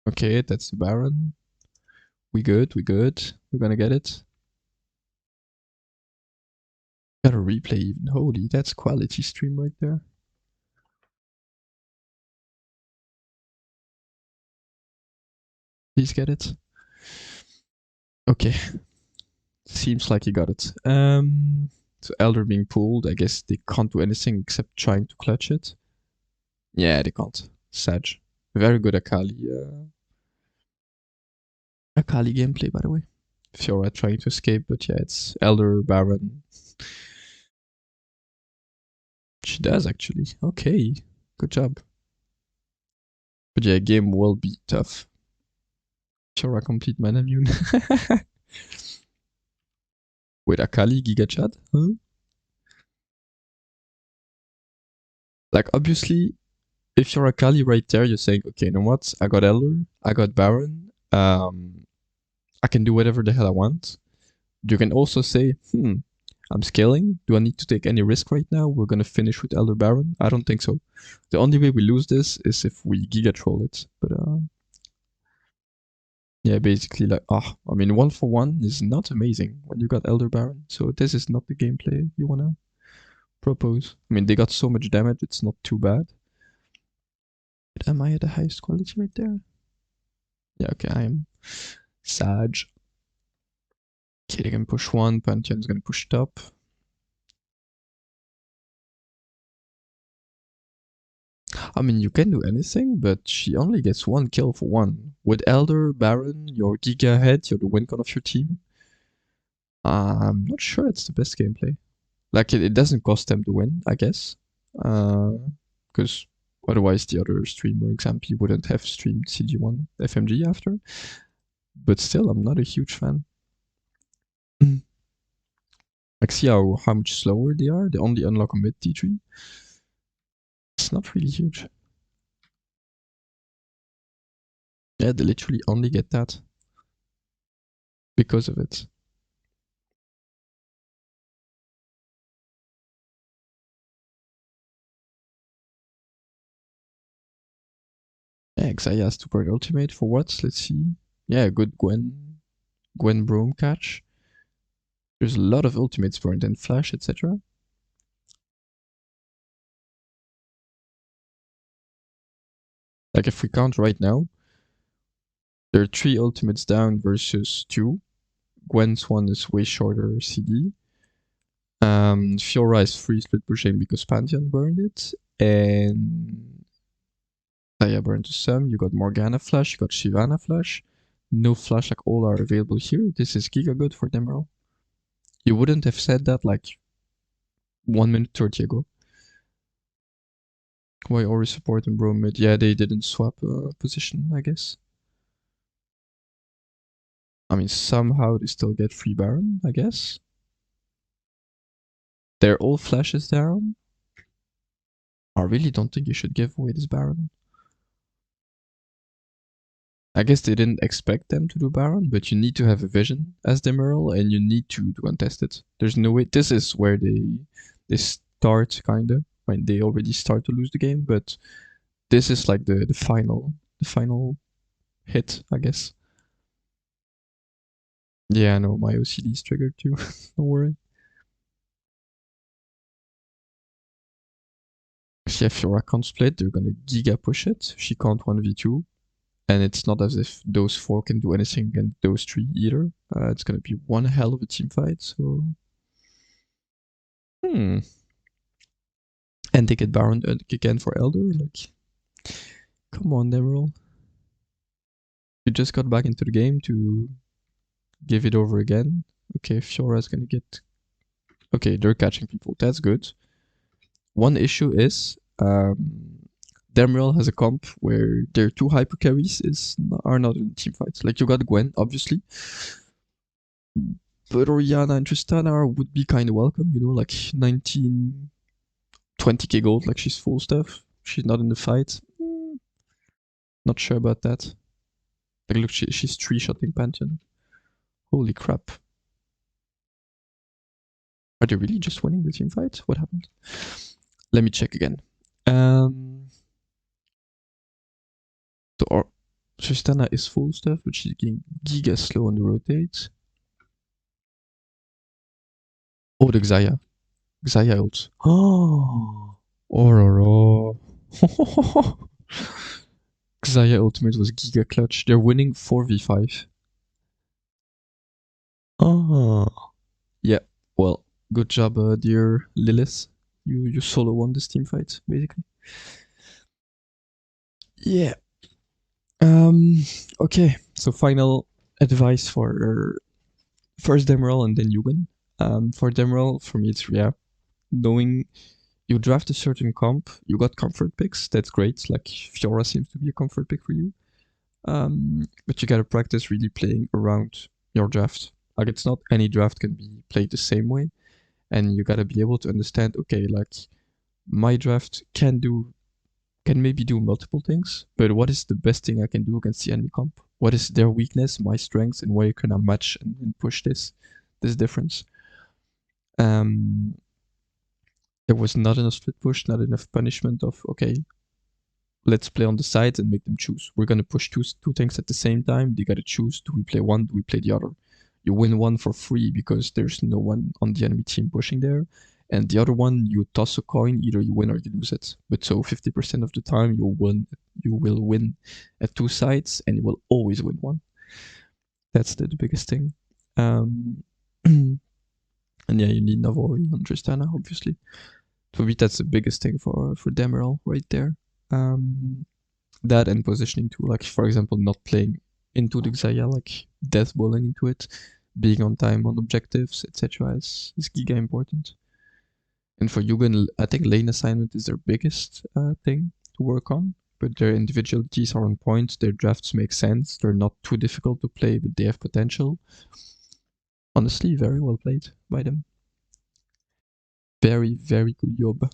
Okay, that's the Baron. We good, we good. We're gonna get it. Got a replay even. Holy, that's quality stream right there. Please get it. Okay. Seems like he got it. So Elder being pulled, I guess they can't do anything except trying to clutch it. Yeah, they can't. Sag. Very good Akali. Akali gameplay, by the way. Fiora trying to escape, but yeah, it's Elder, Baron. She does actually. Okay, good job. But yeah, game will be tough. Fiora complete man immune. Wait, Akali Giga Chad? Huh? Like obviously, if you're Akali right there, you're saying, okay, you know what? I got Elder, I got Baron. I can do whatever the hell I want. You can also say, I'm scaling. Do I need to take any risk right now? We're gonna finish with Elder Baron. I don't think so. The only way we lose this is if we Giga Troll it. But Yeah, basically like, I mean, 1-for-1 is not amazing when you got Elder Baron, so this is not the gameplay you wanna propose. I mean, they got so much damage, it's not too bad. But am I at the highest quality right there? Yeah, okay, I'm Sag. Okay, they can push one, Pantheon's gonna push top. I mean, you can do anything, but she only gets one kill for one. With Elder, Baron, your Giga head, you're the win con of your team. I'm not sure it's the best gameplay. Like, it doesn't cost them to win, I guess. Because otherwise the other streamer example wouldn't have streamed CG1 FMG after. But still, I'm not a huge fan. Like, see how much slower they are? They only unlock a mid T3. It's not really huge. Yeah, they literally only get that because of it. Yeah, Xayah has 2-part ultimate for what? Let's see. Yeah, good Gwen Brome catch. There's a lot of ultimates for and flash, etc. Like if we count right now, there are 3 ultimates down versus 2. Gwen's one is way shorter CD. Fiora is free split pushing because Pantheon burned it. And Saya burned to some. You got Morgana flash, you got Shyvana flash. No flash like all are available here. This is giga good for Demiral. You wouldn't have said that like 1 minute 30 ago. Why Ori support and Bro mid? Yeah, they didn't swap position, I guess. I mean, somehow they still get free Baron, I guess. They're all flashes down. I really don't think you should give away this Baron. I guess they didn't expect them to do Baron, but you need to have a vision as Demiral, and you need to do untested. There's no way. This is where they start, kinda, when they already start to lose the game, but this is like the final hit, I guess. Yeah, no, my OCD is triggered too. Don't worry. If Fiora can't split, they're gonna giga push it. She can't 1v2. And it's not as if those 4 can do anything against those 3 either. It's gonna be one hell of a team fight, so... And they get Baron again for Elder? Like, come on, Demiral. You just got back into the game to give it over again. Okay, Fiora's gonna get... Okay, they're catching people. That's good. One issue is... Demiral has a comp where their 2 hyper carries are not in team fights. Like, you got Gwen, obviously. But Oriana and Tristana would be kind of welcome, you know, like 19, 20k gold, like she's full stuff. She's not in the fight. Not sure about that. Like, look, she's 3-shotting Pantheon. Holy crap. Are they really just winning the team fight? What happened? Let me check again. So Tristana is full stuff, but she's getting giga slow on the rotate. Oh, the Xayah. Xayah ult. Oh, Ororo. Xayah ultimate was giga clutch. They're winning 4v5. Oh. Yeah, well, good job, dear Lilith. You solo won this team fight, basically. Yeah. Okay, so final advice for first Demiral and then Yugen. For Demiral, for me it's knowing you draft a certain comp, you got comfort picks, that's great. Like Fiora seems to be a comfort pick for you. But you gotta practice really playing around your draft. Like it's not any draft can be played the same way. And you gotta be able to understand, okay, like my draft can maybe do multiple things, but what is the best thing I can do against the enemy comp? What is their weakness, my strengths, and where can I match and push this difference? There was not enough split push, not enough punishment of, okay, let's play on the sides and make them choose. We're gonna push two tanks at the same time. They gotta choose. Do we play one? Do we play the other? You win one for free because there's no one on the enemy team pushing there. And the other one, you toss a coin. Either you win or you lose it. But so 50% of the time, you will win at two sides, and you will always win one. That's the biggest thing. And yeah, you need Navori and Tristana, obviously. For me, that's the biggest thing for Demiral right there. That and positioning too, like for example, not playing into the Xayah, like death balling into it, being on time on objectives, etc. is giga important. And for Yugen, I think lane assignment is their biggest thing to work on. But their individualities are on point, their drafts make sense, they're not too difficult to play, but they have potential. Honestly, very well played by them. Very, very good job.